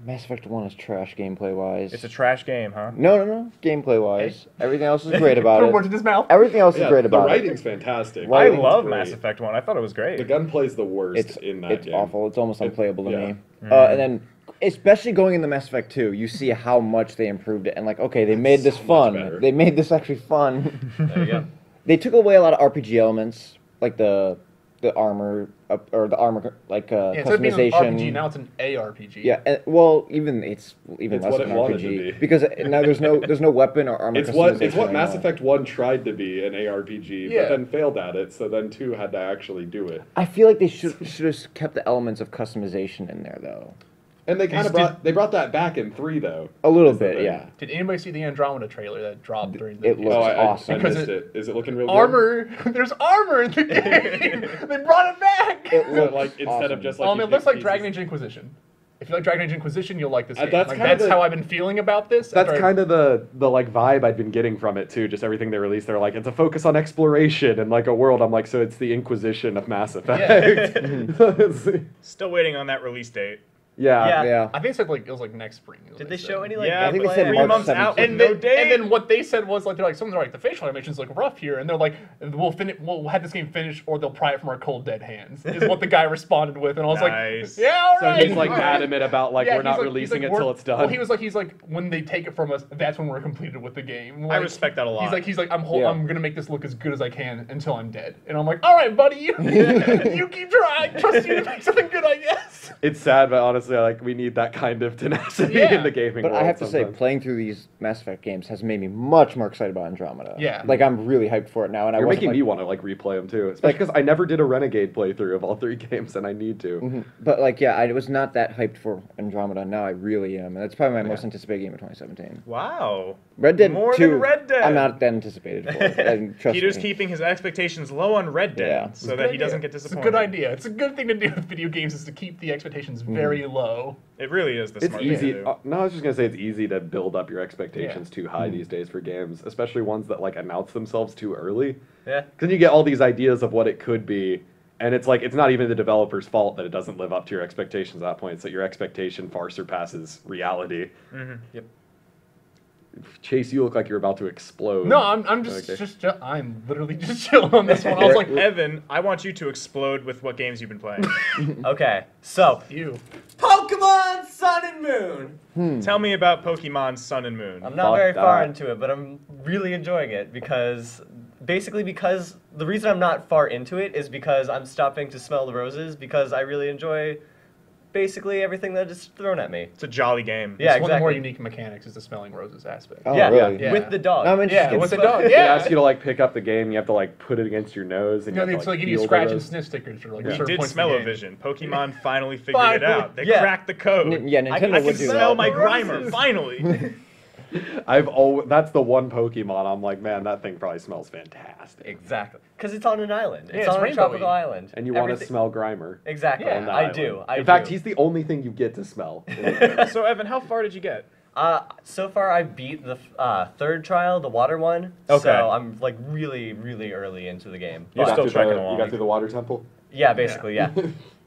Mass Effect 1 is trash gameplay wise. It's a trash game, huh? No. Gameplay wise, everything else is great about Put it. words in his mouth. Everything else is yeah, great the about it. writing's fantastic. Why- I Writing's love great. Mass Effect 1. I thought it was great. The gunplay's the worst It's in that it's game. awful. It's almost unplayable to yeah. me. And then, especially going into Mass Effect 2, you see how much they improved it. And like, okay, they made this so much fun. better. They made this actually fun. There you go. They took away a lot of RPG elements, like the armor or the armor like Yeah, instead of being an customization. RPG, now it's an ARPG. Yeah, and, well, even it's It's less what than it an wanted to RPG be. because now there's no weapon or armor. It's what customization Mass anymore. Effect 1 tried to be, an ARPG, Yeah. but then failed at it, so then 2 had to actually do it. I feel like they should have kept the elements of customization in there though. And they kind of just brought that back in 3 though. A little Is the bit, thing. yeah. Did anybody see the Andromeda trailer that dropped during the It looks Oh, awesome. I Because missed it- it. Is it looking real good? armor? There's armor in the game. They brought it back. It So, looks like instead awesome. of just like It you looks pick like Dragon pieces- Age Inquisition. If you like Dragon Age Inquisition, you'll like this game. that's Like, kind of that's the- how I've been feeling about this. That's after I- kind of the like vibe I'd been getting from it too. Just everything they released, they're like, it's a focus on exploration and like a world. I'm like, so it's the Inquisition of Mass Effect. Still waiting on that release date. Yeah. Yeah. I think it said like it was like next spring. is what Did they said. show any like Yeah, I think they gameplay? said three March months out 17th. with And no then, date. and then what they said was like they're like something like the facial animation's like rough here, and they're like we'll have this game finished or they'll pry it from our cold dead hands is what the guy responded with, and I was Nice. like, yeah, all So right. he's like all right. adamant about like Yeah, we're not he's releasing it we're- till it's done. Well, he's like when they take it from us, that's when we're completed with the game. I Like, respect that a lot. He's like Yeah. I'm gonna make this look as good as I can until I'm dead, and I'm like, all right, buddy, you keep trying. Trust you to make something good, I guess. It's sad, but honestly, like we need that kind of tenacity Yeah. in the gaming But world. I have to say, sometimes. playing through these Mass Effect games has made me much more excited about Andromeda. Yeah. Like, I'm really hyped for it now, and I You're wasn't making me like, want to like replay them too, especially because I never did a Renegade playthrough of all 3 games, and I need to. Mhm. But, like, yeah, I was not that hyped for Andromeda. Now I really am, and that's probably my most anticipated game of 2017. Wow. Red Dead More 2, than Red Dead. I'm not that anticipated for it, and trust Peter's me. keeping his expectations low on Red Dead Yeah. so that he doesn't get It's a disappointed. good idea. It's a good thing to do with video games is to keep the expectations very low. It really is the It's smart easy. thing to do. No, I was just gonna say it's easy to build up your expectations too high these days for games, especially ones that like announce themselves too early. Yeah. Because then you get all these ideas of what it could be, and it's like it's not even the developer's fault that it doesn't live up to your expectations at that point. It's that your expectation far surpasses reality. Yep. Chase, you look like you're about to explode. No, I'm just Okay. I'm literally just chilling on this one. I was like, Evan, I want you to explode with what games you've been playing. Okay, so you. Pokemon Sun and Moon. Tell me about Pokemon Sun and Moon. I'm not Fuck very far that. into it, but I'm really enjoying it because the reason I'm not far into it is because I'm stopping to smell the roses because I really enjoy basically everything that is thrown at me. It's a jolly game. Yeah, It's one of the more exactly. unique mechanics is the smelling roses aspect. Oh, yeah, really? Yeah. with the dog. I'm interested. Yeah, with the It's- dog. They Yeah. ask you to like pick up the game. You have to like put it against your nose, and You know, you have they to, like give you feel the scratch and rose. sniff stickers or like Yeah. We certain did points in the game. smell-o-vision. Pokemon finally figured it Finally. out. They Yeah. cracked the code. Yeah, I Nintendo can would do smell that. my Grimer, Roses. finally. That's the one Pokemon I'm like, man, that thing probably smells fantastic. Exactly, because it's on an island. Yeah, It's it's on a rainbowy. tropical island. And you want to Everything- smell Grimer. Exactly. Yeah. on that I island. do. In fact, do. he's the only thing you get to smell. So, Evan, how far did you get? So far, I beat the 3rd trial, the water one. Okay. So I'm like really, really early into the game. You're You got still through trekking the, along. You got through the water temple? Yeah, basically, yeah.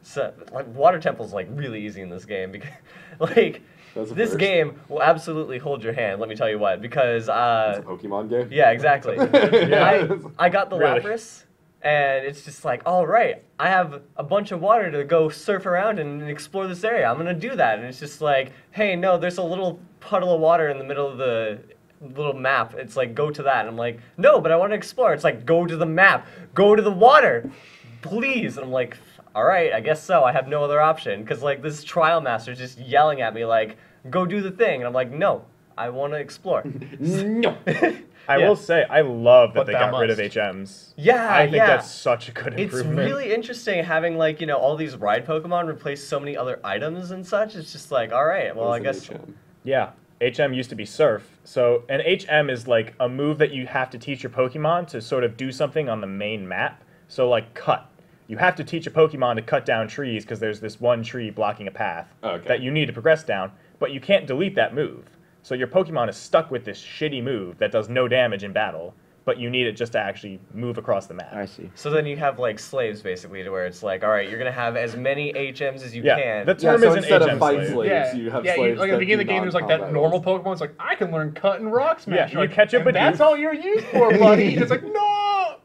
So like water temple's like really easy in this game because like That's a this first. game will absolutely hold your hand. Let me tell you what, because It's a Pokemon game? yeah, exactly. I got the Really? Lapras, and it's just like, all right, I have a bunch of water to go surf around and explore this area. I'm gonna do that, and it's just like, hey, no, there's a little puddle of water in the middle of the little map. It's like, go to that. And I'm like, no, but I want to explore. It's like, go to the map, go to the water, please. And I'm like, all right, I guess so. I have no other option because like this trial master's just yelling at me like, go do the thing, and I'm like, no, I want to explore. No. I Yeah. will say, I love that But they thou got rid of must. HMs. Yeah, I think yeah. that's such a good It's improvement. really interesting having like, you know, all these ride Pokemon replace so many other items and such. It's just like, all right, well, I guess. Yeah. HM used to be Surf. So an HM is like a move that you have to teach your Pokemon to sort of do something on the main map. So like cut. You have to teach a Pokemon to cut down trees because there's this one tree blocking a path Okay. that you need to progress down, but you can't delete that move. So your Pokemon is stuck with this shitty move that does no damage in battle, but you need it just to actually move across the map. I see. So then you have like slaves basically to where it's like, all right, you're going to have as many HMs as you Yeah, can. the term is an instead HM of fight slave. slaves, Yeah, you have yeah. slaves Like at the that beginning of do the game, there's like that non-combat normal roles. Pokemon. It's like I can learn Cut and Rock Smash. you Like, catch up and with that's you. all you're used for, buddy. It's like no.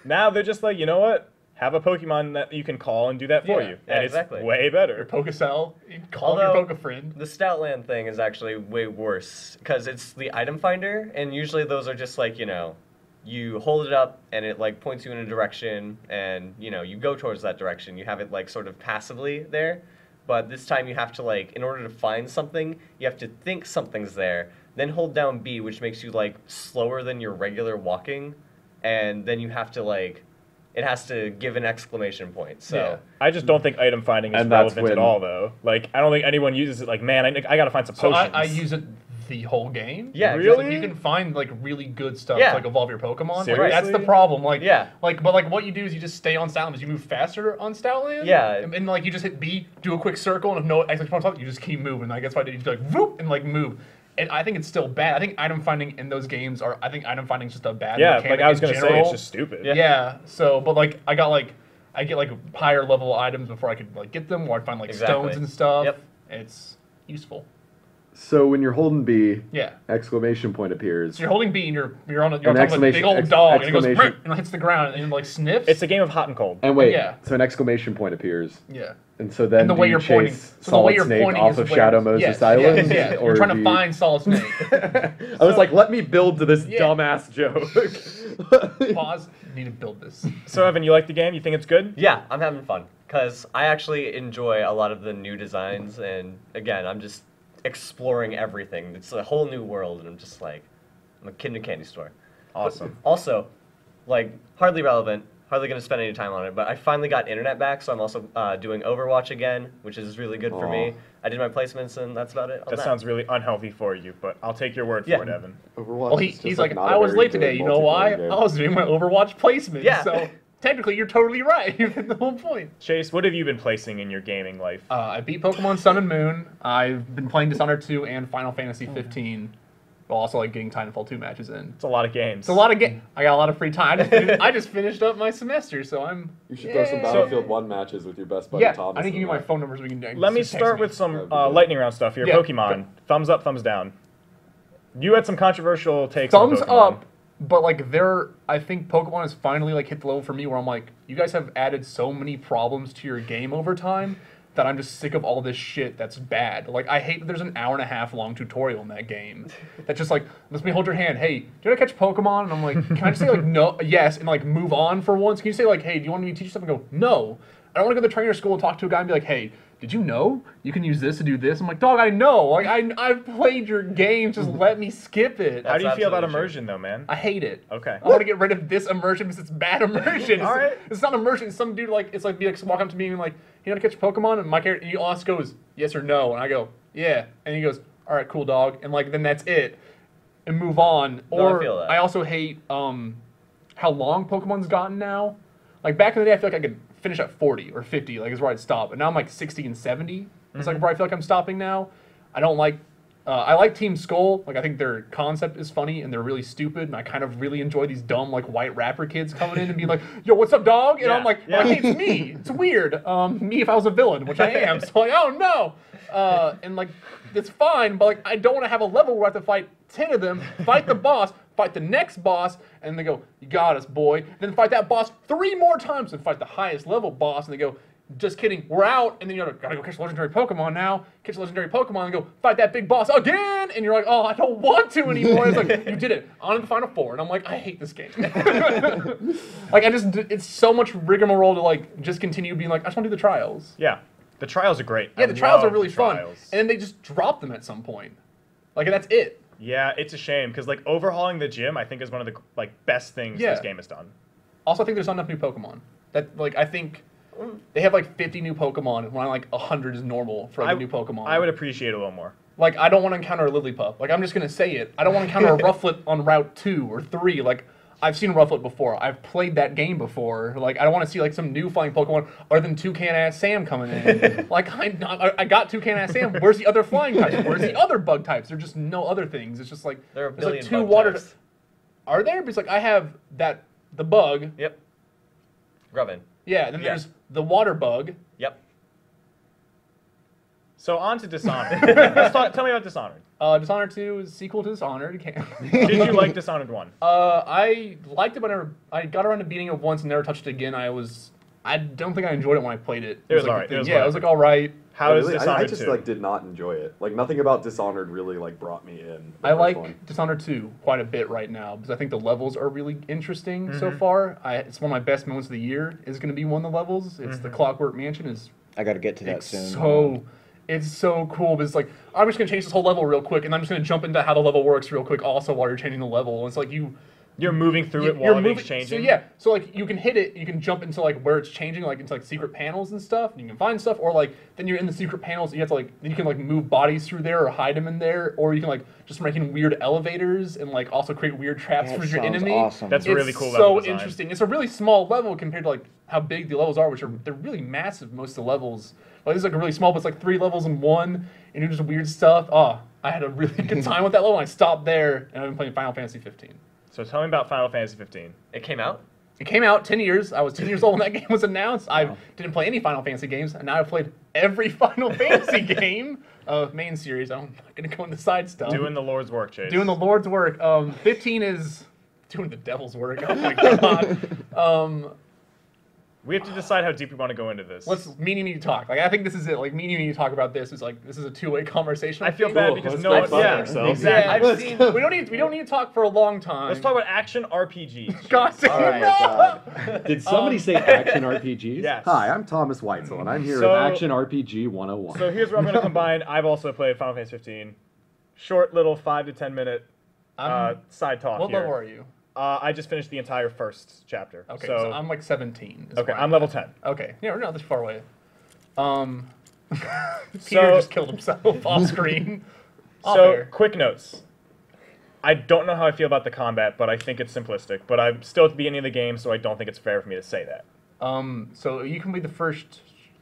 Now they're just like, you know what? Have a Pokemon that you can call and do that for Yeah, you. yeah, And exactly. it's way better. Pokecell, call your Although- Poke friend. The Stoutland thing is actually way worse because it's the item finder, and usually those are just like, you know, you hold it up and it like points you in a direction, and you know, you go towards that direction. You have it like sort of passively there, but this time you have to like, in order to find something, you have to think something's there, then hold down B, which makes you like slower than your regular walking, and then you have to like, it has to give an exclamation point. So. Yeah. I just don't think item finding is And that's relevant at when- all, though. Like, I don't think anyone uses it like, man, I gotta find some So potions. I use it the whole game. Yeah, Because, Really? you can find like really good stuff Yeah. to like evolve your Pokemon. Like, Seriously? that's the problem. Like, Yeah. Like, but like what you do is you just stay on Stoutland. You move faster on Stoutland. Yeah. And like you just hit B, do a quick circle, and if no exclamation pops up, you just keep moving. Like that's why I did. You just like whoop and like move. And I think it's still bad. I think item finding in those games are. I think item finding is just a bad. yeah, mechanic like I was in gonna say, general. it's just stupid. Yeah. So, but like I get like higher level items before I could like get them, or I'd find like Exactly. stones and stuff. Yep. It's useful. So when you're holding B, Yeah. exclamation point appears. So you're holding B and you're on An top of a exclamation- big old ex- dog and it goes exclamation- and it hits the ground and like sniffs. It's a game of hot and cold. And wait, Yeah. so an exclamation point appears. yeah. And so then And the way do you're you pointing, chase so the way Solid you're Snake pointing off is of where- Shadow Moses yes, Island? Yeah. Or You're trying do to you- find Solid Snake. I was like, let me build to this Yeah. dumbass joke. Pause. Need to build this. So Evan, you like the game? You think it's good? Yeah, I'm having fun because I actually enjoy a lot of the new designs, and again, I'm just exploring everything. It's a whole new world, and I'm just like, I'm a kid in a candy store. Awesome. Also, like, hardly relevant, hardly going to spend any time on it, but I finally got internet back, so I'm also doing Overwatch again, which is really good for me. I did my placements, and that's about it. on That sounds really unhealthy for you, but I'll take your word Yeah. for it, Evan. Overwatch Well, is just, he's like, not a I was very late today. good You know why? multiplayer game. I was doing my Overwatch placement. Yeah. So technically, you're totally right. You hit the whole point. Chase, what have you been placing in your gaming life? I beat Pokemon Sun and Moon. I've been playing Dishonored 2 and Final Fantasy 15. While also like getting Titanfall 2 matches in. It's a lot of games. It's a lot of I got a lot of free time. I just finished up my semester, so I'm. You should throw some Yeah. Battlefield 1 matches with your best buddy Yeah, Thomas. I need to give you in my there. phone number so we can. Let me just text start me. with some That'd be good. lightning round stuff here. Yeah. Pokemon, thumbs up, thumbs down. You had some controversial takes Thumbs on Pokemon. up, but like I think Pokemon has finally like hit the level for me where I'm like, you guys have added so many problems to your game over time that I'm just sick of all this shit that's bad. Like I hate that there's an hour and a half long tutorial in that game that's just like, let me hold your hand. Hey, do you want to catch Pokemon? And I'm like, can I just say like no, yes, and like move on for once? Can you say like, hey, do you want me to teach you something? And go, no. I don't want to go to the trainer school and talk to a guy and be like, hey, did you know you can use this to do this? I'm like, dog, I know. Like I've played your game. Just let me skip it. How do you feel about absolutely true. immersion, though, man? I hate it. Okay. I want to get rid of this immersion because it's bad immersion. All right. It's not immersion. It's some dude like, it's like, be like walk up to me and like, you know how to catch Pokemon? And my character, he also goes, yes or no. And I go, yeah. And he goes, all right, cool, dog. And like, then that's it. And move on. No, I Or feel that. I also hate how long Pokemon's gotten now. Like back in the day, I feel like I could finish at 40 or 50, like is where I'd stop. And now I'm like 60 and 70. It's like where I feel like I'm stopping now. I don't like. I like Team Skull. Like I think their concept is funny and they're really stupid. And I kind of really enjoy these dumb like white rapper kids coming in and being like, "Yo, what's up, dog?" And I'm like, Yeah. "Hey, it's me. It's weird. Me if I was a villain, which I am." So like, oh no. And like, it's fine, but like, I don't want to have a level where I have to fight 10 of them, fight the boss, fight the next boss, and they go, "You got us, boy." Then fight that boss 3 more times and fight the highest level boss, and they go, "Just kidding, we're out." And then you gotta go catch legendary Pokemon now. Catch legendary Pokemon and go fight that big boss again. And you're like, "Oh, I don't want to anymore." It's like, you did it. On to the final 4. And I'm like, I hate this game. Like, it's so much rigmarole to like just continue being like, I just want to do the trials. Yeah. The trials are great. Yeah, I the trials are love really the fun. trials. And then they just drop them at some point. Like, and that's it. Yeah, it's a shame because like overhauling the gym, I think is one of the like best things Yeah. this game has done. Also, I think there's not enough new Pokemon. That like I think they have like 50 new Pokemon, and when like 100 is normal for like, a new Pokemon. I would appreciate a little more. Like I don't want to encounter a Lillipup. Like I'm just gonna say it. I don't want to encounter a Rufflet on Route 2 or 3. Like I've seen Rufflet before. I've played that game before. Like I don't want to see like some new flying Pokemon other than Toucan Ass Sam coming in. Like I got Toucan Ass Sam. Where's the other flying types? Where's the other bug types? There's just no other things. It's just like There are a there's like billion 2 bug water. types. Are there? Because like I have the bug. Yep. Grubbin. Yeah. And then Yeah. there's the water bug. Yep. So on to Dishonored. Tell me about Dishonored. Dishonored 2 is sequel to Dishonored. Did you like Dishonored 1? I liked it, but I got around to beating it once and never touched it again. I don't think I enjoyed it when I played it. It was like, alright. It was yeah, it was whatever. like all right. How is Really? Dishonored I just 2? like did not enjoy it. Like nothing about Dishonored really like brought me in. the I first like one. Dishonored 2 quite a bit right now because I think the levels are really interesting Mm-hmm. so far. It's one of my best moments of the year is going to be one of the levels. It's Mm-hmm. the Clockwork Mansion. Is I got to get to that soon. It's so cool. But it's like I'm just going to change this whole level real quick, and I'm just going to jump into how the level works real quick also while you're changing the level. And it's like You're moving through it you're while moving, it's changing. So yeah, so like you can hit it, you can jump into like where it's changing, like into like secret panels and stuff, and you can find stuff, or like then you're in the secret panels, you have to like then you can like move bodies through there or hide them in there, or you can like just making weird elevators and like also create weird traps That for your sounds enemy. awesome. That's It's really cool so level design. interesting. It's a really small level compared to like how big the levels are, which are they're really massive. Most of the levels, like this is like really small, but it's like 3 levels in one, and you do just weird stuff. Oh, I had a really good time with that level. And I stopped there, and I've been playing Final Fantasy 15. So tell me about Final Fantasy 15. It came out? it came out 10 years. I was 10 years old when that game was announced. I didn't play any Final Fantasy games, and now I've played every Final Fantasy game of main series. I'm not going to go into side stuff. Doing the Lord's work, Chase. Doing the Lord's work. 15 is doing the devil's work. Oh my god. We have to decide how deep we want to go into this. Me and you need to talk. Like, I think this is it. Like, me and you need to talk about this. This is a two-way conversation. I feel bad because no one. Yeah, exactly. Yeah, we don't need to talk for a long time. Let's talk about action RPGs. God damn it. Did somebody say action RPGs? Yes. Hi, I'm Thomas Weitzel, and I'm here So- with Action RPG 101. So here's where I'm going to combine. I've also played Final Fantasy 15. Short little 5 to 10 minute side talk What here. level are you? I just finished the entire first chapter. Okay, so so I'm like 17. is okay, where I'm level 10. Okay, yeah, we're not this far away. Peter So- just killed himself off screen. Off So air. quick notes. I don't know how I feel about the combat, but I think it's simplistic. But I'm still at the beginning of the game, so I don't think it's fair for me to say that. So you can be the first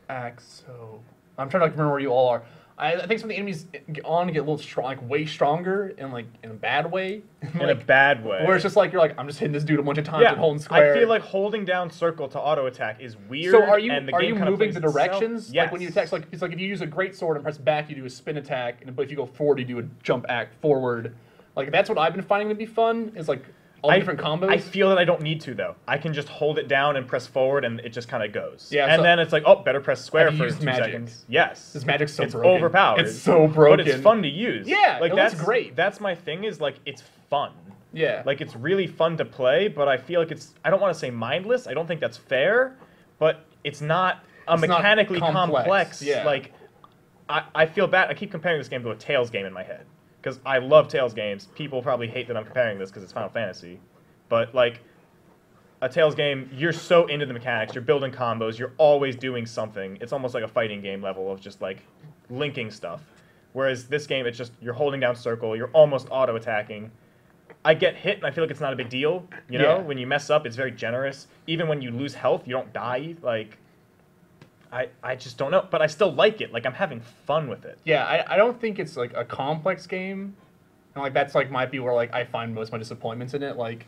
act. So I'm trying to remember where you all are. I think some of the enemies get a little strong, like way stronger, in a bad way. In a bad way. Where it's just like you're like, I'm just hitting this dude a bunch of times Yeah, and holding square. I feel like holding down circle to auto attack is weird. So are you and the are game you kind of moving plays the itself. directions? Yes. Like when you attack, it's like if you use a great sword and press back, you do a spin attack, but if you go forward, you do a jump act forward. Like that's what I've been finding to be fun. Is like all different combos. I feel that I don't need to though. I can just hold it down and press forward, and it just kind of goes. Yeah, and so- then it's like, oh, better press square Have you for used 2 magic? seconds. Yes. This magic's so it's broken. overpowered. It's so broken. But it's fun to use. Yeah, like it looks that's great. That's my thing. Is like it's fun. Yeah. Like it's really fun to play, but I feel like I don't want to say mindless. I don't think that's fair, but it's not It's not mechanically complex. yeah. Like I feel bad. I keep comparing this game to a Tales game in my head because I love Tales games. People probably hate that I'm comparing this because it's Final Fantasy, but like a Tales game, you're so into the mechanics. You're building combos. You're always doing something. It's almost like a fighting game level of just like linking stuff. Whereas this game, it's just you're holding down circle. You're almost auto attacking. I get hit, and I feel like it's not a big deal. You know, Yeah. when you mess up, it's very generous. Even when you lose health, you don't die. Like, I just don't know. But I still like it. Like, I'm having fun with it. Yeah, I don't think it's like a complex game, and like that's like might be where like I find most of my disappointments in it. Like,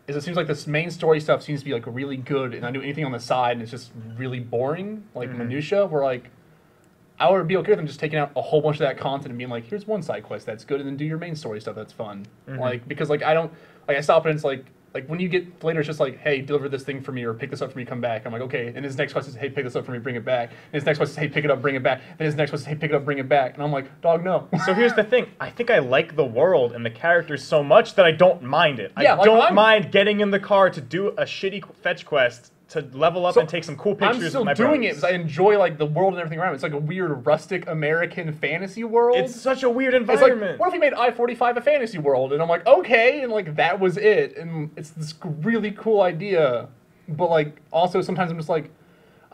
is it seems like this main story stuff seems to be like really good, and I do anything on the side, and it's just really boring, like minutia. Where like I would be okay with them just taking out a whole bunch of that content and being like, here's one side quest that's good, and then do your main story stuff that's fun. Like because like I don't like I stop and it's like when you get later, it's just like, hey, deliver this thing for me or pick this up for me, come back. I'm like, okay. And his next quest is, hey, pick this up for me, bring it back. And his next quest is, hey, pick it up, bring it back. Then his next quest is, hey, pick it up, bring it back. And I'm like, dog, no. So here's the thing. I think I like the world and the characters so much that I don't mind it. Yeah, I like, don't I'm- mind getting in the car to do a shitty fetch quest to level up So and take some cool pictures I'm still with my doing bros. it because I enjoy like the world and everything around it. It's like a weird rustic American fantasy world. It's such a weird It's environment. like, what if we made I-45 a fantasy world? And I'm like, okay, and like that was it. And it's this really cool idea. But like also sometimes I'm just like,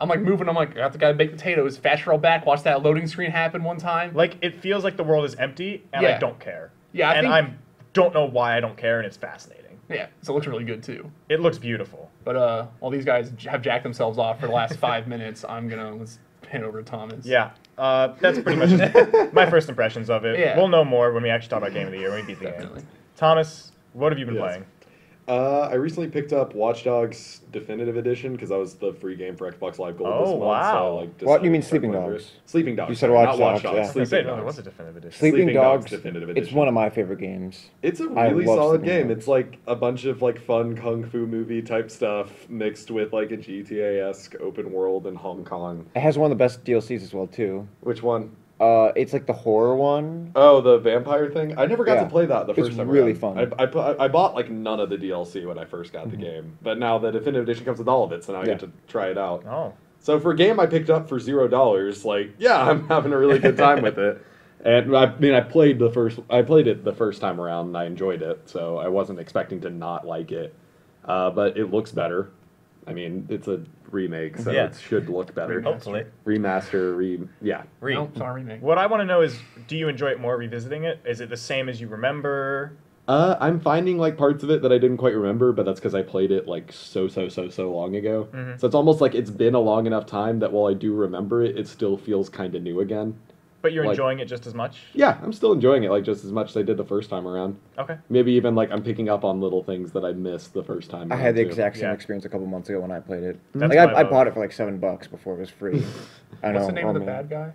I'm like moving, I'm like, I got the guy baked potatoes, fast roll back, watch that loading screen happen one time. Like, it feels like the world is empty, and Yeah. I don't care. Yeah, I and think- I don't know why I don't care, and it's fascinating. Yeah, so it looks really good too. It looks beautiful. But while these guys have jacked themselves off for the last 5 minutes, let's hand over to Thomas. Yeah, that's pretty much just my first impressions of it. Yeah. We'll know more when we actually talk about Game of the Year, when we beat the Definitely. game. Thomas, what have you been Yes. playing? I recently picked up Watch Dogs Definitive Edition because that was the free game for Xbox Live Gold this Oh, month. wow. So, like, What? You mean decided to Sleeping start playing Dogs? through it. Sleeping Dogs. You said sorry, Watch not Watch Dogs, Dogs. yeah. I was gonna say, Sleeping no, there Dogs. was a definitive edition. Sleeping Dogs, Definitive it's Edition. one of my favorite games. It's a I really love solid Sleeping game. Dogs. It's like a bunch of like fun kung fu movie type stuff mixed with like a GTA-esque open world in Hong Kong. It has one of the best DLCs as well too. Which one? It's like the horror one. Oh, the vampire thing? I never got Yeah. to play that the It's first time really around. fun. I bought like none of the DLC when I first got the game. But now the Definitive Edition comes with all of it, so now I get to try it out. Oh. So for a game I picked up for $0, like, yeah, I'm having a really good time with it. And I mean, I played it the first time around and I enjoyed it, so I wasn't expecting to not like it. But it looks better. I mean, it's a remake, so Yeah. it should look better. Hopefully. Remaster, yeah. No, sorry, remake. What I want to know is, do you enjoy it more revisiting it? Is it the same as you remember? I'm finding like parts of it that I didn't quite remember, but that's because I played it like so long ago. So it's almost like it's been a long enough time that while I do remember it, it still feels kind of new again. But you're Like- enjoying it just as much? Yeah, I'm still enjoying it like just as much as I did the first time around. Okay. Maybe even like I'm picking up on little things that I missed the first time. I around, had the too. exact same Yeah. experience a couple months ago when I played it. That's Like my I vote. bought it for like $7 before it was free. I know. What's the name oh, of the man. bad guy?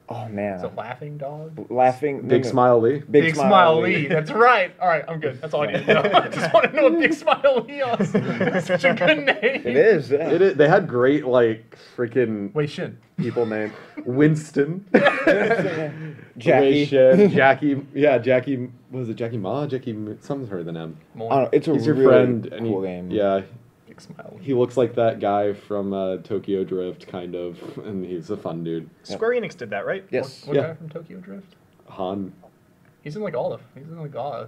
Oh Is man. it Laughing Dog? Laughing. Big Smile Lee. Big Smile Lee. That's right. All right, I'm good. That's all I need to know. I just want to know what Big Smile Lee is. That's such a good name. It is. Yeah. It is. They had great like freaking Wei Shin. people named Winston, Jackie. Jackie. Yeah, Jackie. Was it Jackie Ma? Jackie. Something's heard than him. I don't know, it's a He's your really friend. And cool he, game. Yeah, Big Smile Lee. he looks like that guy from Tokyo Drift, kind of, and he's a fun dude. Square Enix did that, right? Yes. What Yeah. guy from Tokyo Drift? Han. He's in like all of. He's in like all.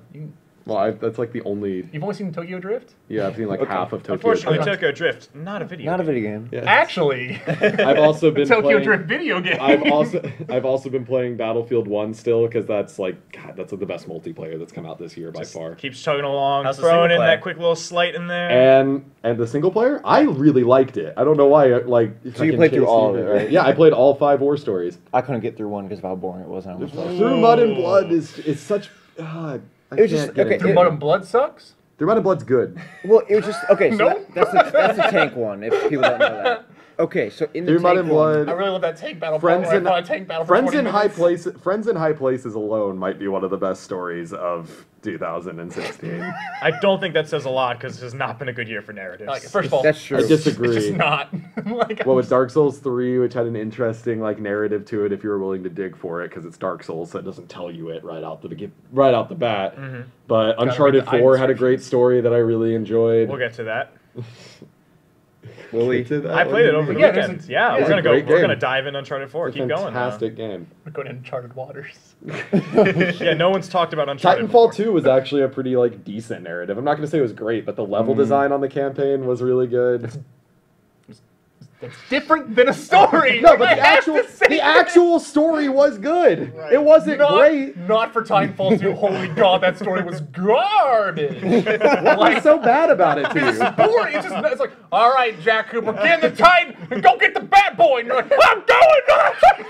Well, that's like the only. You've only seen Tokyo Drift? Yeah, I've seen like Okay. half of Tokyo. Unfortunately, Drift. Tokyo Drift, not a video. Not a game. video game. Yeah. Actually, I've also been Tokyo playing, Drift video game. I've also been playing Battlefield 1 still because that's like God, that's like the best multiplayer that's come out this year by far. Keeps chugging along, How's the throwing single in player? that quick little slight in there. And the single player, I really liked it. I don't know why. Like, if So I you can played through chase all you- of it, right? Yeah, I played all 5 war stories. I couldn't get through one because of how boring it was. And I almost lost. Through Mud and Blood is such. I It was just- can't get okay, into Through it. Mud and Blood sucks? Through Mud and Blood's good. Well, it was just okay. So No. that's the tank one. If people don't know that. Okay, so in the Through Mud tank and one, Blood. I really love that tank battle. Friends part in where I fought a tank battle for Friends 20 in High minutes. Places. Friends in High Places alone might be one of the best stories of 2016. I don't think that says a lot because this has not been a good year for narratives. Like, first of all, that's true. I disagree. it's just not. Like, Well, with Dark Souls 3, which had an interesting like narrative to it, if you were willing to dig for it, because it's Dark Souls, so it doesn't tell you it right out the bat. But read Uncharted the 4 had a descriptions. great story that I really enjoyed. We'll get to that. will we? To that I played it over the Yeah, there's a- weekend. Yeah, yeah. we're gonna It's a go. great We're game. gonna dive in Uncharted 4. It's a Keep going. fantastic game. we're going to Uncharted waters. Yeah, no one's talked about Uncharted. Titanfall before. 2 was actually a pretty like decent narrative. I'm not gonna say it was great, but the level design on the campaign was really good. That's different than a story. No, but I the have actual to say the that. actual story was good. Right. It wasn't not, great. Not for Titanfall 2. Holy God, that story was garbage. What was so bad about it to It's you? boring. It's like, all right, Jack Cooper, get in the Titan and go get the Bat Boy. And you're like, I'm going.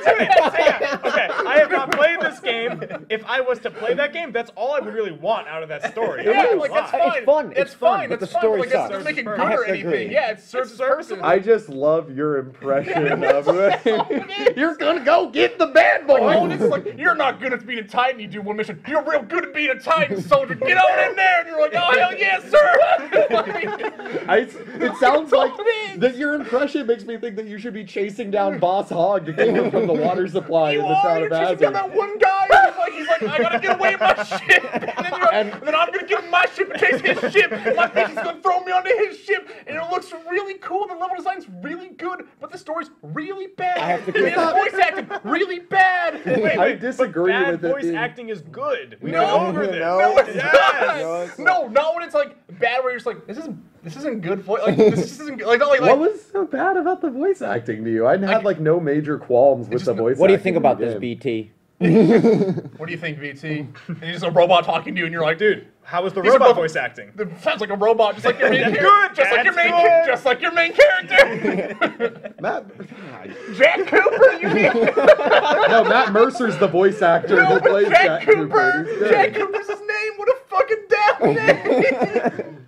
Okay, I have not played this game. If I was to play that game, that's all I would really want out of that story. Yeah, I would like that's lie. fine. It's fun, It's it's fun, fine. but It's the fine. story Like, it sucks. doesn't make it I good have or to anything. agree. Yeah, it serves its purpose. I just love your impression of it. You're gonna go get the bad boy. Oh, it's like, you're not good at being a Titan. You do one mission. You're real good at being a Titan, soldier. Get on in there. And you're like, oh, hell yes, sir. It sounds like all it is. that your impression makes me think that you should be chasing down Boss Hog to get him from the water supply You in the are. town You're of chasing down Hazard. that one guy. And he's like, I gotta get away with my ship. And then, you're like, and then I'm gonna get in my ship and chase his ship. My bitch is gonna throw me onto his ship. And it looks really cool. The level design's really good, but the story's really bad. I have to And agree. the voice acting really bad. I disagree Bad with it voice being- acting is good. We No, went over this. no, it's Yes. not. No, it's No, not when it's like bad where you're just like, this isn't good voice. Like this just isn't good. Like, not like, What was so bad about the voice acting to you? I had like no major qualms with just- the voice. What do you acting think in the about this, game. BT? what do you think, VT? And he's just a robot talking to you, and you're like, Dude, how was the These are robot both- voice acting? It sounds like a robot, just like your main That's character. good, Just like your that's main, good. just like your main character. Matt? Jack Cooper, you mean? No, Matt Mercer's the voice actor No, who but plays Jack Cooper. He's good. Jack Cooper's his name. What a fucking damn name.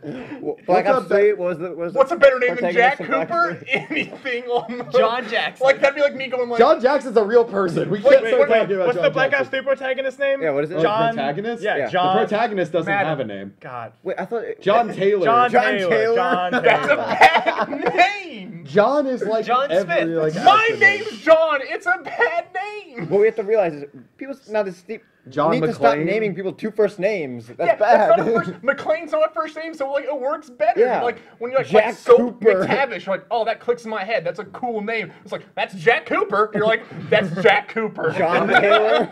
Black What's Ops up, 3 was the What's a better name than Jack protagonist of Black Cooper? Ops 3? Anything almost. John Jackson. Like that'd be like me going like. John Jackson's a real person. We Wait, can't wait, start wait. talking about What's John the Black Ops Jackson. 3 protagonist name? Yeah, what is it? Oh, John. the protagonist? Yeah, Yeah. John. The protagonist doesn't Madden. have a name. God. Wait, I thought John Taylor. John John Taylor. Taylor? John Taylor. That's a bad name. John is like John every Smith. like. My acronym. name's John. It's a bad name. What we have to realize is people now this John need to stop McClane? naming people two first names. That's Yeah, bad. that's not a first, McLean's not a first name, so like it works better. Yeah. Like when you're like, Jack like so Cooper. McTavish, you're like, oh, that clicks in my head. That's a cool name. It's like that's Jack Cooper. You're like, that's Jack Cooper. John Taylor.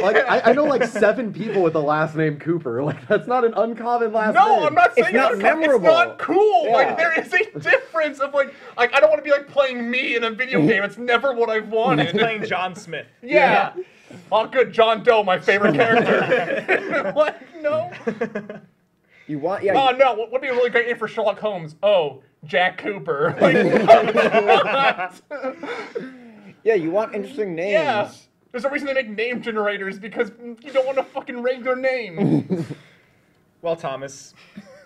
Like I know like 7 people with the last name Cooper. Like that's not an uncommon last name. No, I'm not saying It's not It's memorable. not cool. Yeah. Like there is a difference of like I don't want to be like playing me in a video game. It's never what I've wanted. Playing John Smith. Yeah. Oh, good. John Doe, my favorite character. Like, no. You want Oh, no. What would be a really great name for Sherlock Holmes? Oh, Jack Cooper. Like, yeah, you want interesting names. Yeah. There's a reason they make name generators, because you don't want to fucking rate your name. Well, Thomas.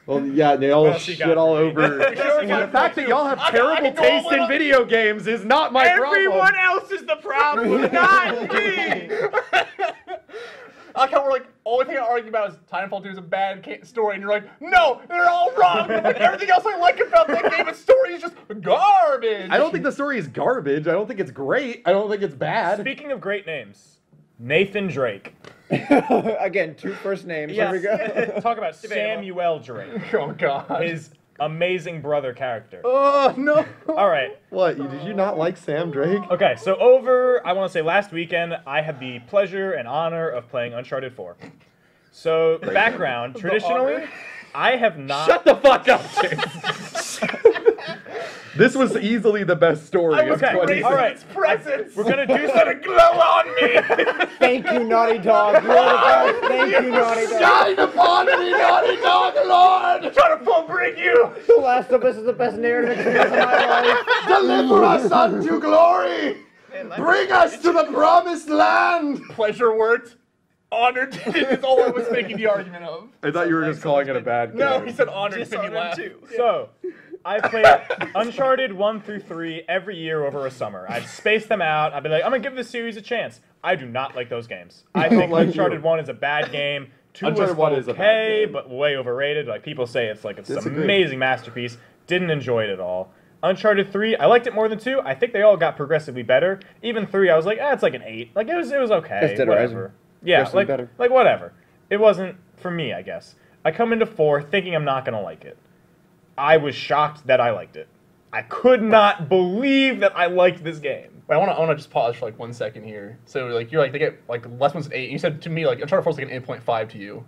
Well, yeah, they all What else you got shit all for me? over. What else you got The for fact me? that y'all have I terrible can go taste a little- in video games is not my Everyone problem. else is the problem, not me. I like how we're like, only thing I argue about is Titanfall 2 is a bad story, and you're like, no, they're all wrong. I'm like, everything else I like about that game, its story is just garbage. I don't think the story is garbage. I don't think it's great. I don't think it's bad. Speaking of great names, Nathan Drake. Again, 2 first names. There we go. Talk about Samuel Drake. Oh god. His amazing brother character. Oh no! All right. What? Did you not like Sam Drake? Okay, so I want to say last weekend, I had the pleasure and honor of playing Uncharted 4. So, background, traditionally, I have not... Shut the fuck up, James. This was easily the best story of Okay, 20. all right. Presents. We're going to do something glow on me. Thank you, Naughty Dog. You are the best. Thank you, Naughty Dog. Shine upon me, Naughty Dog, Lord! Trying to full bring you. The Last of Us is the best narrative experience of my life. Deliver us unto glory! Bring us to the promised land! Pleasure worked. Honored is all I was making the argument of. I thought you were just calling it a bad game. No, he said honored to make me laugh. Dishonored too. So, I played Uncharted 1 through 3 every year over a summer. I'd space them out. I'd be like, I'm going to give this series a chance. I do not like those games. I think like Uncharted you. 1 is a bad game. 2 Uncharted was 1 is a bad okay, game. but way overrated. Like, people say it's like it's an Disagree. amazing masterpiece. Didn't enjoy it at all. Uncharted 3, I liked it more than 2. I think they all got progressively better. Even 3, I was like, it's like an 8. Like, it was okay. That's Dead Whatever. Rising. Yeah, Progressively like, better. like, whatever. It wasn't for me, I guess. I come into 4 thinking I'm not going to like it. I was shocked that I liked it. I could not believe that I liked this game. Wait, I want to just pause for like 1 second here. So like you're like they get like less one's 8. You said to me like Uncharted 4 is like an 8.5 to you,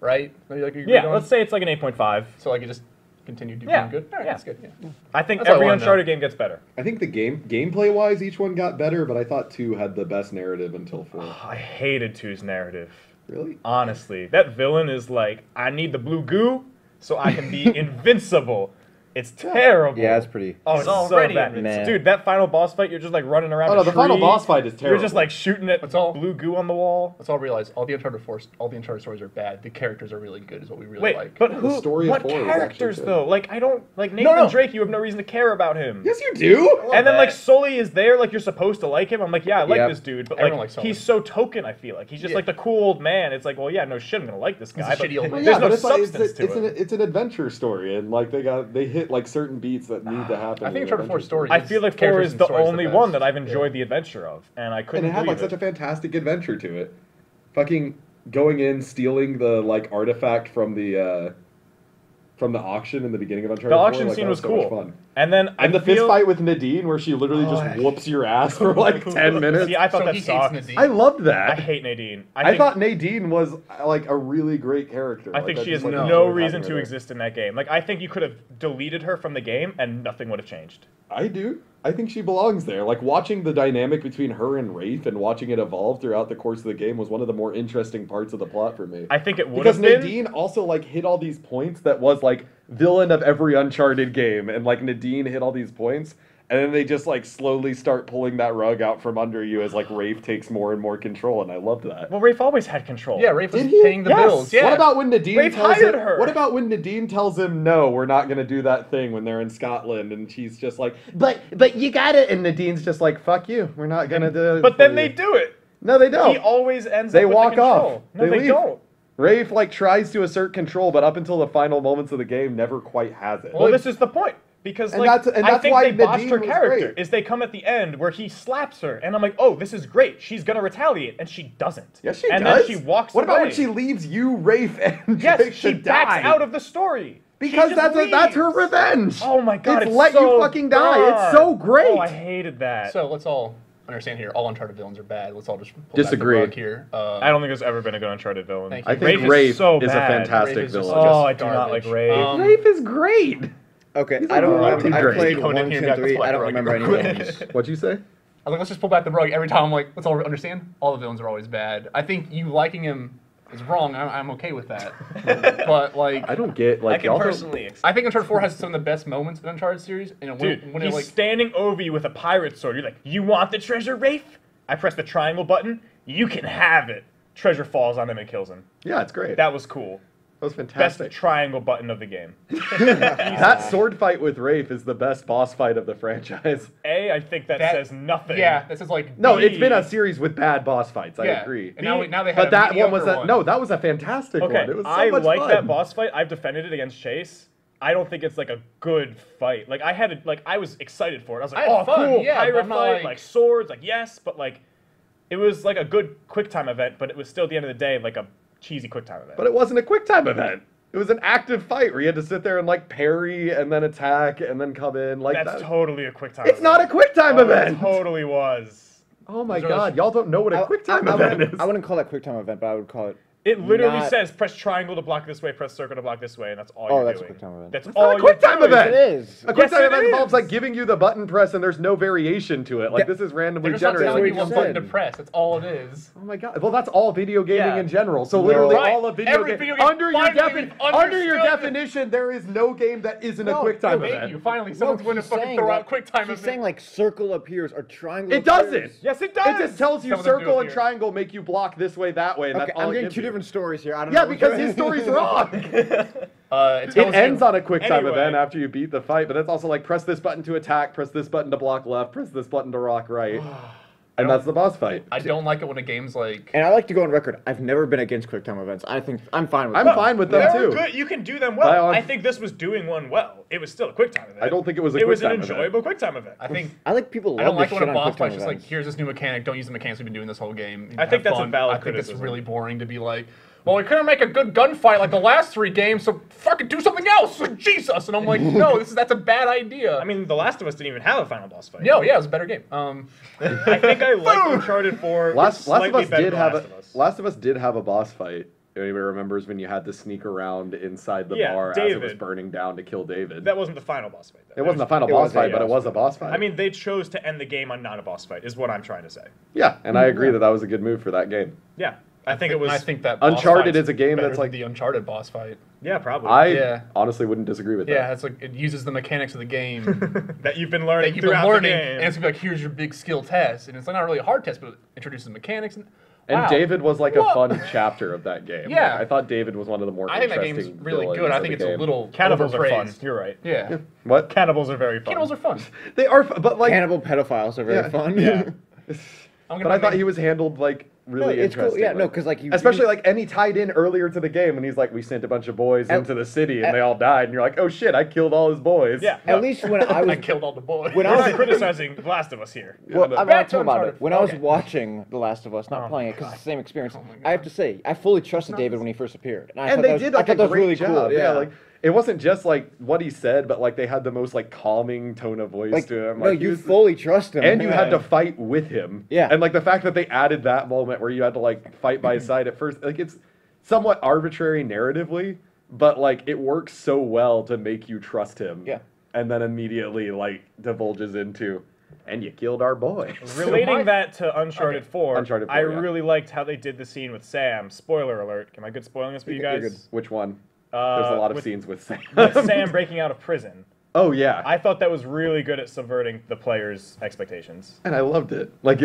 right? Maybe, like, you're Yeah, going- let's say it's like an 8.5. So like you just continue doing Yeah, good. All right, yeah. that's good. Yeah. I think That's all I every wanna know. Uncharted game gets better. I think the gameplay wise, each one got better, but I thought 2 had the best narrative until 4. I hated 2's narrative. Really? Honestly, that villain is like, I need the blue goo so I can be invincible. It's terrible. Yeah, it's pretty. Oh, He's it's so already bad. invincible. Dude, that final boss fight, you're just like running around Oh a no, the final tree. boss fight is terrible. You're just like shooting at That's all. blue goo on the wall. Let's all realize all the Uncharted stories are bad. The characters are really good. Is what we really Wait, like. but The who? story of What 4 is characters actually good. though? Like I don't like Nathan No. Drake. You have no reason to care about him. Yes, you do. And then like that. Sully is there, like you're supposed to like him. I'm like, yeah, I like Yep. this dude, but Everyone like likes Sully. he's so token. I feel like he's just Yeah. like the cool old man. It's like, well, yeah, no shit, I'm gonna like this guy. a but shitty old man. There's Yeah, no but it's like, substance to it. it's an adventure story, and like they hit like certain beats that need to happen. I think in an Uncharted 4 adventure story I feel like 4 characters is and the stories only the one best. that I've enjoyed Yeah. the adventure of, and I And couldn't it had like believe such a it. fantastic adventure to it. Fucking going in, stealing the like artifact from the auction in the beginning of Uncharted The 4, auction like, scene that was so much cool. fun. And then And the feel, fist fight with Nadine, where she literally Oh, just I- whoops your ass for like 10 minutes. See, I thought So that he hates sucked. Nadine. I loved that. I hate Nadine. I thought Nadine was like a really great character. I Like, think she has just, like, no enjoyed reason having to her there. exist in that game. Like I think you could have deleted her from the game and nothing would have changed. I do. I think she belongs there. Like watching the dynamic between her and Wraith and watching it evolve throughout the course of the game was one of the more interesting parts of the plot for me. I think it would Because have been. Nadine also like hit all these points that was like villain of every Uncharted game, and like Nadine hit all these points, and then they just like slowly start pulling that rug out from under you as like Wraith takes more and more control, and I loved that. Well, Rafe always had control. Yeah, Rafe was Did he? paying the Yes. bills. Yeah. What about when Nadine Wraith tells hired him, her. What about when Nadine tells him no, we're not gonna do that thing when they're in Scotland, and she's just like, but you got it, and Nadine's just like, fuck you, we're not gonna do it. But for then you." they do it. No, they don't. He always ends They up with walk the control. off. No, They they leave. don't. Rafe like tries to assert control, but up until the final moments of the game, never quite has it. Well, this is the point. Because And like, that's I think why they botched Nadine her was character. great. Is they come at the end where he slaps her, and I'm like, oh, this is great. She's gonna retaliate, and she doesn't. Yes, she and does. then she walks What away. about when she leaves you, Rafe, and Yes, Drake she to backs die? out of the story. Because She just that's her leaves. revenge. Oh my god, It's it's let so you fucking die. It's God. so great. Oh, I hated that. So let's all understand here. All Uncharted villains are bad. Let's all just pull Disagree. back the rug here. I don't think there's ever been a good Uncharted villain. Thank you. I think Rafe Rafe is so is a bad. fantastic Rafe is just- villain. Oh, I do not like garbage. Rafe. Rafe is great. Okay, He's I don't a remember. I Drake. played Going in 1, here 2, and got 3. the I don't rug remember any real quick. names. What'd you say? I was like, let's just pull back the rug. Every time I'm like, let's all understand. All the villains are always bad. I think you liking him is wrong. I'm okay with that. But like, I don't get I like can y'all don't- personally accept. I think Uncharted 4 has some of the best moments in the Uncharted series. And Dude, when he's it like, standing over you with a pirate sword. You're like, you want the treasure, Rafe? I press the triangle button. You can have it. Treasure falls on him and kills him. Yeah, it's great. That was cool. That was Best fantastic. triangle button of the game. That sword fight with Rafe is the best boss fight of the franchise. I think that says nothing. Yeah, this is like No, B. it's been a series with bad boss fights. I yeah. agree. And now they have But that one was mediocre no, that was a fantastic Okay, one. It was so I much like fun. that boss fight. I've defended it against Chase. I don't think it's like a good fight. Like I was excited for it. I was like, I had fun, cool, yeah, but pirate I'm not fight, like- like swords, like yes, but like it was like a good QuickTime event, but it was still at the end of the day like a cheesy QuickTime event. But it wasn't a quick time event. It was an active fight where you had to sit there and like parry and then attack and then come in like That's that. totally a QuickTime. It's not a quick time event. It totally was. Oh my Those are god, y'all don't know what a quick time event is. I wouldn't call that QuickTime event, but I would call it. It literally Not- says press triangle to block this way, press circle to block this way, and that's all Oh, you're that's a doing. QuickTime event. That's It's all not a quick you're time doing. event. It is. A quick Yes, time it event involves is. like giving you the button press and there's no variation to it. Like Yeah. this is randomly They're just not generated. telling you what what you button to said. press. That's all it is. Oh my god. Well, that's all video gaming Yeah. in general. So literally Right. all of video Every game video game under your finally under your understood. definition, there is no game that isn't a No, quick time Thank event. you. Finally, someone's going to he's fucking saying throw that- out QuickTime He's event. saying like circle appears or triangle. It appears. doesn't. Yes, it does. It just tells you Some of them do circle and appear. triangle make you block this way, that way, and Okay, that's all I'm it getting gives two you. different stories here. I don't Yeah, know. because his story's wrong. It tells It ends you, on a quick time Anyway. event after you beat the fight, but it's also like press this button to attack, press this button to block left, press this button to rock right. And that's the boss fight. I don't like it when a game's like. And I like to go on record. I've never been against QuickTime events. I think I'm fine with. I'm them. fine with them They're too. good. You can do them By well. all- I think this was doing one well. It was still a QuickTime event. I don't think it was a It was an QuickTime event. enjoyable QuickTime event. I think. I like people. Love I don't like to when a shit on boss QuickTime fight's just like, events. here's this new mechanic. Don't use the mechanics we've been doing this whole game. I think Have that's a fun. valid I think it's criticism. really boring to be like, well, we couldn't make a good gunfight like the last 3 games, so fucking do something else. Jesus. And I'm like, no, that's a bad idea. I mean, The Last of Us didn't even have a final boss fight. no, yeah, it was a better game. I think I like Uncharted 4. Last of slightly Us better did than have Last of Us. Last of Us did have a boss fight. Anybody remembers when you had to sneak around inside the Yeah, bar as it was David. burning down to kill David? That wasn't the final boss fight. Though. It wasn't a final It boss was a fight, but it boss was a boss fight. I mean, they chose to end the game on not a boss fight, is what I'm trying to say. yeah, and I agree that was a good move for that game. Yeah, I think it was. I think that boss Uncharted fight's is a game better that's than like- the Uncharted boss fight. Yeah, probably. I Yeah. honestly wouldn't disagree with Yeah, that. it's like it uses the mechanics of the game that you've been learning that you've been throughout learning, the game. and it's gonna be like, here's your big skill test, and it's like not really a hard test, but it introduces mechanics. And Wow. David was like a Whoa. fun chapter of that game. Yeah. Like, I thought David was one of the more I think that interesting game's really villains good. I of think the it's a game. little Cannibals are fun. overpraised. You're right. Yeah. What? Cannibals are very fun. Cannibals are fun. They are, but like, Cannibal pedophiles are very Yeah. fun. Yeah. I'm but I thought he was handled like No, really it's cool. interesting. Yeah, no, because like you. Especially like, and he tied in earlier to the game, and he's like, "We sent a bunch of boys At- into the city, and at- they all died." And you're like, "Oh shit, I killed all his boys." Yeah. At least when I was I killed all the boys. when We're I not was criticizing The Last of Us here. well, no. I'm Back not to talking about Uncharted. it. When I was Okay. watching The Last of Us, not Oh, playing it because it's the same experience, Oh my God. I have to say I fully trusted David when he first appeared, I And thought they that was, did I like thought a that was great really job. cool. Yeah, like it wasn't just like what he said, but like they had the most like calming tone of voice like to him. no, Like, he you was- fully trust him. and you had to Yeah. fight with him. Yeah. And like the fact that they added that moment where you had to like fight by his side at first, like it's somewhat arbitrary narratively, but like it works so well to make you trust him. Yeah. And then immediately like divulges into, and you killed our boy. Relating that to Uncharted 4, Uncharted 4, I yeah. really liked how they did the scene with Sam. Spoiler alert. Am I good spoiling this for you You're guys? good. Which one? There's a lot of with- scenes with Sam. With Sam breaking out of prison. Oh yeah. I thought that was really good at subverting the player's expectations. And I loved it. Like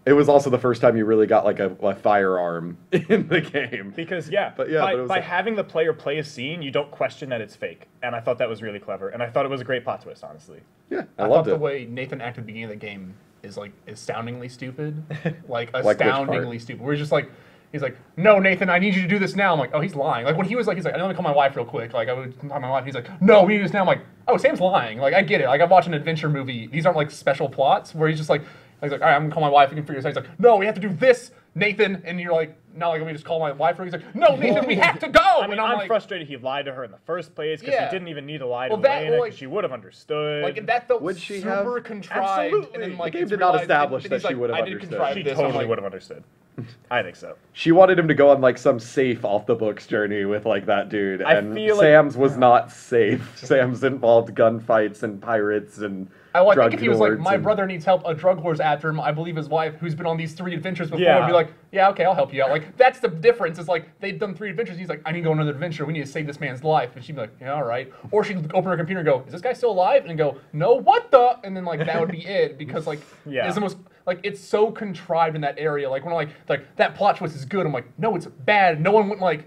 it was also the first time you really got like a firearm in the game. Because yeah, But yeah, by, but it was by like- having the player play a scene, you don't question that it's fake, and I thought that was really clever, and I thought it was a great plot twist, honestly. Yeah, I I thought loved the it. way Nathan acted at the beginning of the game is like astoundingly stupid. Like which part? astoundingly stupid. We're just like, he's like, no, Nathan, I need you to do this now. I'm like, oh, he's lying. Like when he was like, he's like, I need to call my wife real quick. Like I would call my wife. He's like, no, we need this now. I'm like, oh, Sam's lying. Like I get it. Like I watch an adventure movie. These aren't like special plots where he's just like, he's like, all right, I'm gonna call my wife. We can figure this out. He's like, no, we have to do this, Nathan. And you're like, no, like, let me just call my wife. He's like, no, Nathan, we have to go. I mean, and I'm like, frustrated he lied to her in the first place because Yeah. he didn't even need to lie to Well, that, Elena because like- she would have understood. Like that felt Would she super have? contrived, Absolutely. and then like The game it's did not realized- establish and that he's she like, would have I did understood. contrive she this. I'm totally like, would have understood. I think so. She wanted him to go on like some safe off the books journey with like that dude, I and feel like- Sam's was not safe. Sam's involved gunfights and pirates and I drug think if he was like, lords my and- brother needs help, a drug lord's after him, I believe his wife, who's been on these 3 adventures before, Yeah. would be like, yeah, okay, I'll help you out. Like, that's the difference. It's like, they've done 3 adventures, he's like, I need to go on another adventure, we need to save this man's life. And she'd be like, yeah, all right. Or she'd open her computer and go, is this guy still alive? And go, no, what the? And then, like, that would be it, because, like, Yeah. it's almost, like it's so contrived in that area. Like when I'm like that plot twist is good. I'm like, no, it's bad. No one went like,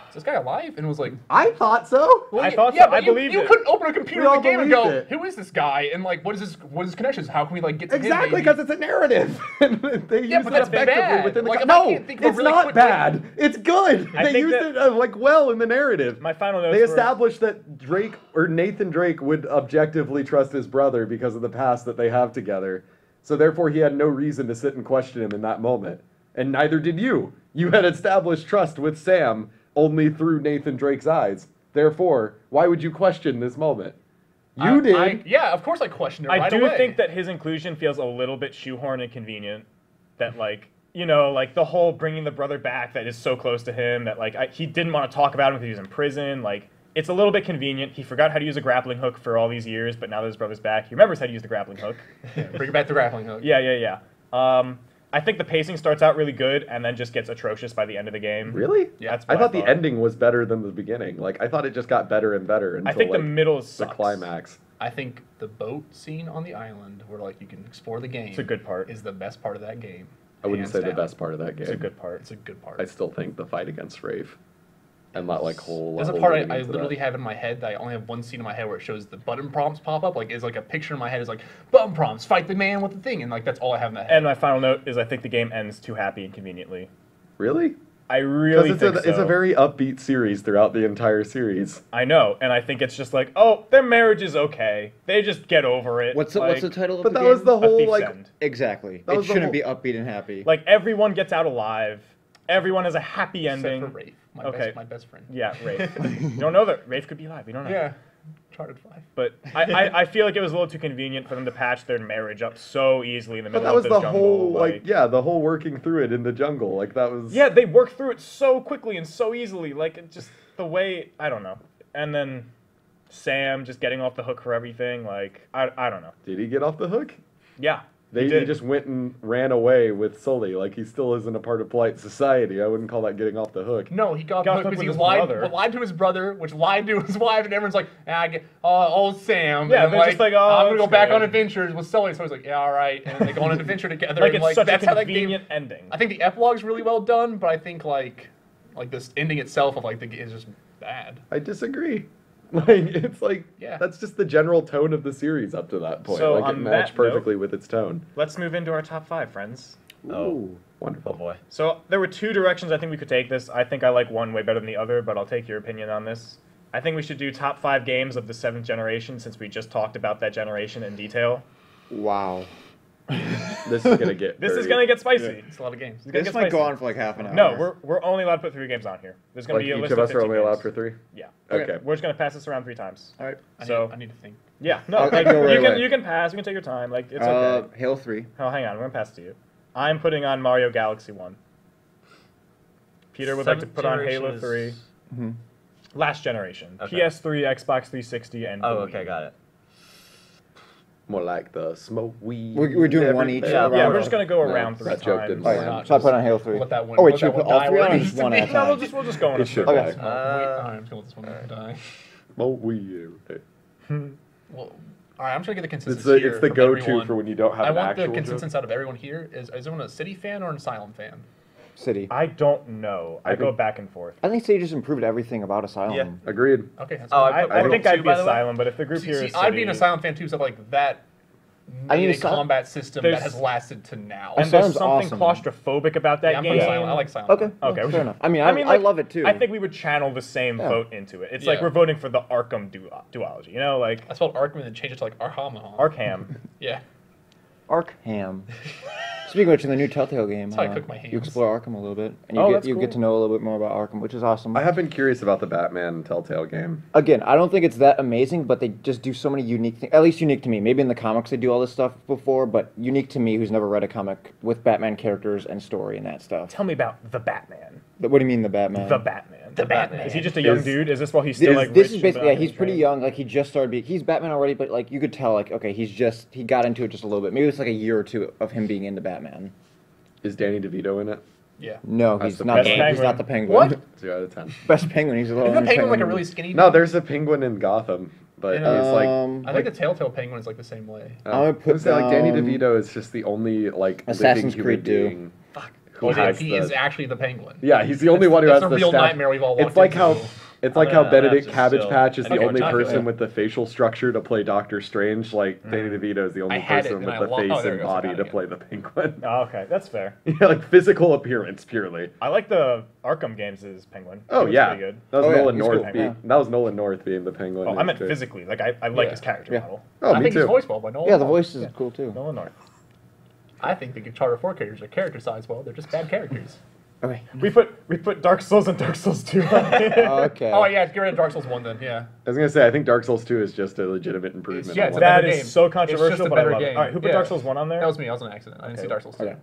is this guy alive? And it was like, I thought so. well, I thought yeah, so. but I believed you it. couldn't open a computer We in all the game and believed go, it. who is this guy? And like, what is his connections? How can we like get to Exactly, him? maybe? because it's a narrative. They Yeah, use but it that's effectively bad. within the Like, if I No, can't think of a it's really not quick way- bad. It's good. I They think used that- it like well in the narrative. My final notes They were- established that Drake or Nathan Drake would objectively trust his brother because of the past that they have together. So therefore, he had no reason to sit and question him in that moment, and neither did you. You had established trust with Sam only through Nathan Drake's eyes. Therefore, why would you question this moment? You did. Yeah, of course I questioned it I right do away. think that his inclusion feels a little bit shoehorned and convenient. That like, you know, like the whole bringing the brother back that is so close to him that like he didn't want to talk about him because he was in prison. Like it's a little bit convenient. He forgot how to use a grappling hook for all these years, but now that his brother's back, he remembers how to use the grappling hook. Bring it back to grappling hook. Yeah. I think the pacing starts out really good and then just gets atrocious by the end of the game. Really? Yeah. That's I what thought the ending was better than the beginning. Like I thought it just got better and better until I think like, the middle the sucks. climax. I think the boat scene on the island, where like you can explore the game, It's a good part. is the best part of that game. I wouldn't hands say the down. best part of that game. It's a good part. It's a good part. I still think the fight against Rafe and that like whole. There's a level part leading I into literally that. have in my head that I only have one scene in my head where it shows the button prompts pop up. Like, it's like a picture in my head is like, button prompts, fight the man with the thing. And like, that's all I have in that head. And my final note is I think the game ends too happy and conveniently. Really? I really Because think so. it's a very upbeat series throughout the entire series. I know, and I think it's just like, oh, their marriage is okay. They just get over it. What's the title of But the that game? was the A whole Thief's like. End. Exactly. That It was the shouldn't whole- be upbeat and happy. Like everyone gets out alive. Everyone has a happy Except ending. for Rafe, Okay. my best friend. Yeah, Rafe. You don't know that Rafe could be alive. We don't know. Yeah. Uncharted 5. But I feel like it was a little too convenient for them to patch their marriage up so easily in the But middle that was of this the jungle. whole like the whole working through it in the jungle. Like that was. Yeah, they worked through it so quickly and so easily. Like, it just the way, I don't know. And then Sam just getting off the hook for everything. Like, I don't know. Did he get off the hook? Yeah. He did. just went and ran away with Sully. Like he still isn't a part of polite society. I wouldn't call that getting off the hook. No, he got Got hooked hooked because he with was his lied, brother. lied to his brother, which lied to his wife, and everyone's like, old Sam. Yeah, and they're just like, oh, I'm gonna go it's back good. on adventures with Sully. So he's like, yeah, all right, and then they go on an adventure together. Like, and, it's such a that's how that game. convenient ending. I think the epilogue's really well done, but I think like this ending itself of like the game is just bad. I disagree. Like it's like Yeah. that's just the general tone of the series up to that point. So like it on matched that note- perfectly with its tone. Let's move into our top 5, friends. Oh. Wonderful. Oh boy. So there were 2 directions I think we could take this. I think I like one way better than the other, but I'll take your opinion on this. I think we should do top 5 games of the 7th generation since we just talked about that generation in detail. Wow. This is gonna get. This is very- going to get spicy. It's a lot of games. It's gonna This get might go spicy. on for like half an hour. No, we're only allowed to put 3 games on here. There's going Like to be a each list of us are 15 only allowed games. for 3. Yeah. Okay. We're just going to pass this around 3 times. All right. So I need to think. yeah, no, I'll like, go right you can away. you can pass. You can take your time. Like it's okay. Halo 3. Oh, hang on. We're going to pass it to you. I'm putting on Mario Galaxy 1. Peter would like to Seventh put on generation Halo 3. is- Mm-hmm. Last generation. Okay. PS3, Xbox 360, and Oh, Wii. okay, got it. More like the smoke weed. We're doing one each. everything. Yeah, Yeah, around. we're just going to go No, around 3 that joke times. didn't Oh, land. yeah. So I put on Halo 3. Let that one. Oh, wait, let should that we put one all die 3 where on it or needs just to one be. at a No, time? we'll just go in It a should circle. die. Wait, I'm just gonna let this one die. Smoke weed. Well, all right, I'm just gonna get the consensus It's here the from go-to everyone. for when you don't have I an want the actual consensus joke. out of everyone here. Is everyone a City fan or an Asylum fan? City. I don't know. I go think- back and forth. I think City just improved everything about Asylum. Yeah. Agreed. Okay, that's Oh, fine. I- I World think 2, I'd be by the way? Asylum, but if the group here is I'd be an City- Asylum fan too. So like that I mean, melee combat system there's- that has lasted to now. And there's Asylum's something awesome. claustrophobic about that Yeah, I'm game. from Asylum. I like Asylum. Okay. Okay, fair we- enough. I mean, I love it too. I think we would channel the same Yeah. vote into it. It's like Yeah. we're voting for the Arkham duology, you know, like I spelled Arkham and then changed it to like Arkham. Arkham. Yeah. Arkham. Speaking of which, in the new Telltale game, That's how I cook my you hams. explore Arkham a little bit, and Oh, you that's get cool. to know a little bit more about Arkham, which is awesome. I have been curious about the Batman Telltale game. Again, I don't think it's that amazing, but they just do so many unique things. At least unique to me. Maybe in the comics they do all this stuff before, but unique to me, who's never read a comic with Batman characters and story and that stuff. Tell me about the Batman. What do you mean the Batman? The Batman. The Batman. Is he just a young Is- dude? Is this while he's still like this rich is basically and he's pretty trained? young. Like he just started. He's Batman already, but like you could tell, like okay, he got into it just a little bit. Maybe it's like a year or two of him being into Batman. Is Danny DeVito in it? Yeah. No, That's he's the not. best He's penguin. not the penguin. What? 0 out of 10. Best penguin. He's a little. Isn't the penguin like a really skinny? No, there's a penguin in Gotham. but You he's know, like. I think the Telltale Penguin is like the same way. I would put say, like Danny down DeVito is just the only like Assassin's living Creed human 2. being. Fuck. Who Yeah, has he the- is actually the Penguin. Yeah, he's the only one who It's has a the real stash. nightmare we've all walked It's like into. how I'm gonna have Benedict to Cabbage still- Patch is the Okay, only Uncharted, person yeah. with the facial structure to play Doctor Strange. Like Danny DeVito is the only had it, person and with I the lo- face oh, there and it goes, I body got it to again. play the Penguin. Oh, okay, that's fair. Yeah, like physical appearance purely. I like the Arkham games as Penguin. Oh He was yeah, pretty good. that was Oh, yeah, Nolan he's North. cool, Being, yeah. That was Nolan North being the Penguin. Oh, I meant Good. physically. Like I like Yeah. his character Yeah. model. Oh, I me think too. he's voiced well by Nolan. Yeah, the voice is cool too. Nolan North. I think the Uncharted 4 characters are characterized well. They're just bad characters. Okay. We put Dark Souls and Dark Souls 2 on it. Okay. Oh yeah, get rid of Dark Souls 1 then. Yeah. I was gonna say I think Dark Souls 2 is just a legitimate improvement. Yeah, on it's a one. better That game. is so It's controversial, just a but I better love it. game. All right, who put Yeah. Dark Souls 1 on there? That was me. I was an accident. I didn't see Okay. Dark Souls 2. Okay.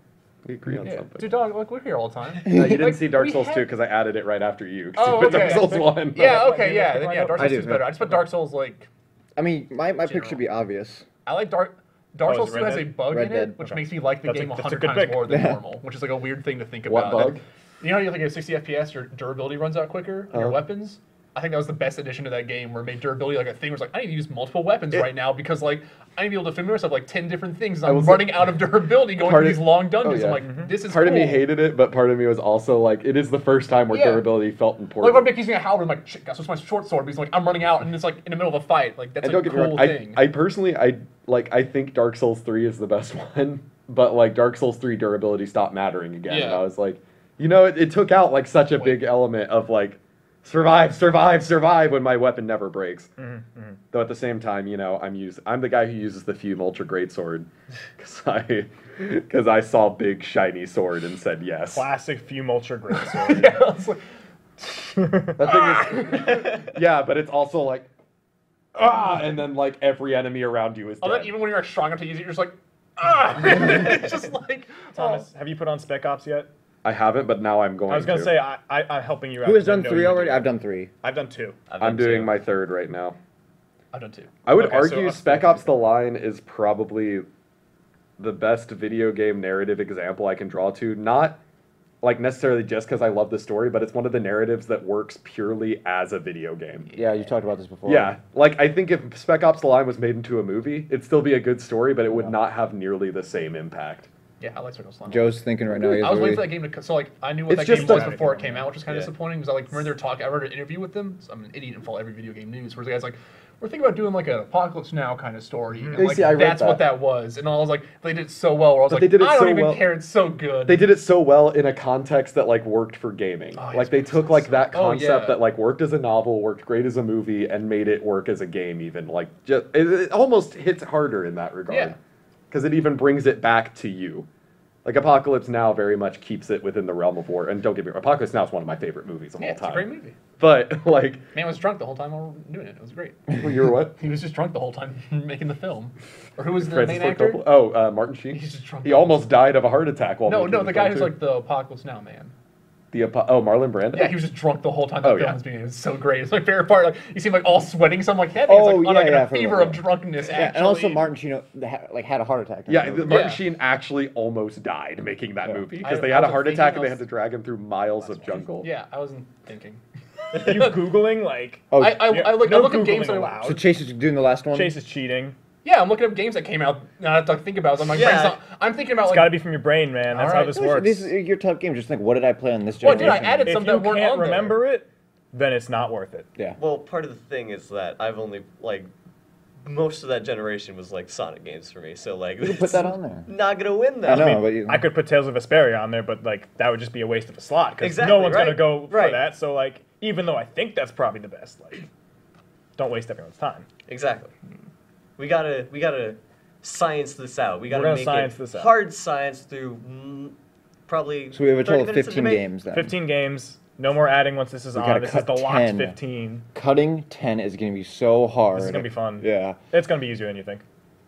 We agree on Yeah. something. Dude, dog, look, we're here all the time. You didn't Like, see Dark we Souls had- 2 because I added it right after you. 'Cause Oh, you put okay. Dark Souls 1. Yeah, Do okay, you yeah. pick Then one yeah, up? Dark I Souls do, 2 is better. yeah. I just put Dark Souls like I mean, my pick should be obvious. I like Dark Oh, Souls is 2 Red has a Dead? bug Red in Dead. it, which Okay. makes me like the That's a- game that's a 100 good times pick. more than Yeah. normal, which is like a weird thing to think What about. bug? You know how you like at 60 FPS, your durability runs out quicker on your weapons? I think that was the best addition to that game, where it made durability like a thing. Where it's like, I need to use multiple weapons right now because like I need to be able to familiar myself like 10 different things. And I'm was- running out of durability going Part through of- these long dungeons. oh, I'm yeah. like, this is Part cool. of me hated it, but part of me was also like, it is the first time where Yeah. durability felt Like important. when I'm using a halberd, I'm like, shit, guys, what's my short sword? Because like I'm running out, and it's like in the middle of a fight. Like that's And a don't get me cool wrong, thing. I personally, I think Dark Souls 3 is the best one, but like Dark Souls 3 durability stopped mattering again. Yeah. And I was like, you know, it took out like such a big element of like, survive when my weapon never breaks. Though at the same time, you know, I'm the guy who uses the Fume Ultra Greatsword because I saw big shiny sword and said yes. Classic Fume Ultra Greatsword. yeah, I was like, That thing is, yeah, but it's also like, and then like every enemy around you is oh, dead. then even when you're strong enough to use it, you're just like, it's just like, Thomas, have you put on Spec Ops yet? I haven't, but now I'm going. I was gonna to. say I'm helping you out. Who has 'cause I done know 3 you already? do. I've done 3. I've done 2. I'm doing my 3rd right now. I've done 2. I would Okay, so argue us Spec three. Ops: The Line is probably the best video game narrative example I can draw to. Not like necessarily just because I love the story, but it's one of the narratives that works purely as a video game. Yeah, you talked about this before. Yeah, like I think if Spec Ops: The Line was made into a movie, it'd still be a good story, but it would not have nearly the same impact. Yeah, I like Circle Slime. Joe's thinking right now. I was waiting for that game to so like I knew what It's that game just was a- before it came out, which was kind of Yeah. disappointing because I like remember they were talking. I read an interview with them. So I'm an idiot and follow every video game news. Where the guy's like, "We're thinking about doing like an Apocalypse Now kind of story." And like see, I read that's what that. that was. And I was like, they did it so well. Where I was But like, they did it I don't so even well. care. It's so good. They did it so well in a context that like worked for gaming. Oh, yes, like they makes took sense. like that Oh, concept yeah. that like worked as a novel, worked great as a movie, and made it work as a game. Even like just it almost hits harder in that Yeah. regard because it even brings it back to you. Like Apocalypse Now very much keeps it within the realm of war. And don't get me wrong, Apocalypse Now is one of my favorite movies of Yeah, all it's time. a great movie. But like, Man was drunk the whole time while doing it. It was great. you were what? He was just drunk the whole time making the film. Or who was the Francis main Ford actor? Coppola? Oh, Martin Sheen. He's just drunk. He almost died of a heart attack while No, making no, the the guy film, who's too. like the Apocalypse Now man. Marlon Brando. Yeah, he was just drunk the whole time the Oh, film yeah. was being. It was so great. It's my favorite part. Like you seem like all sweating, so I'm like, yeah, he's like, on like a for fever real, of yeah. drunkenness. Yeah, Actually, and also Martin Sheen had a heart attack. Yeah, Remember? Martin Yeah. Sheen actually almost died making that movie because I- they I had a wasn't heart thinking, attack I and they was- had to drag him through miles of jungle. Yeah, I wasn't thinking. Are you Googling like Oh, I look no at games Googling that allowed. so Chase is doing the last one. Chase is cheating. yeah, I'm looking up games that came out. Now I have to think about. It. So I'm like, Yeah. brain's not, I'm thinking about It's like, got to be from your brain, man. That's how Alright. this This- works. This is your top game. Just think, what did I play on this Well, generation? dude, I added If some you that weren't can't on there. remember it, then it's not worth it. Yeah. Well, part of the thing is that I've only like most of that generation was like Sonic games for me. So like, You can put that on there. not gonna win I that. know, I mean, but you, I could put Tales of Vesperia on there, but like that would just be a waste of a slot because Exactly, no one's right, gonna go for right. that. So like, even though I think that's probably the best, like, don't waste everyone's time. Exactly. We gotta science this out. We gotta gonna make science it this out. hard science through probably. so we have a 30 total of minutes of 15 debate. games then. 15 games, no more adding once this is We on. gotta This is cut the locked 10. 15. Cutting 10 is going to be so hard. This is gonna be fun. Yeah. It's gonna be easier than you think.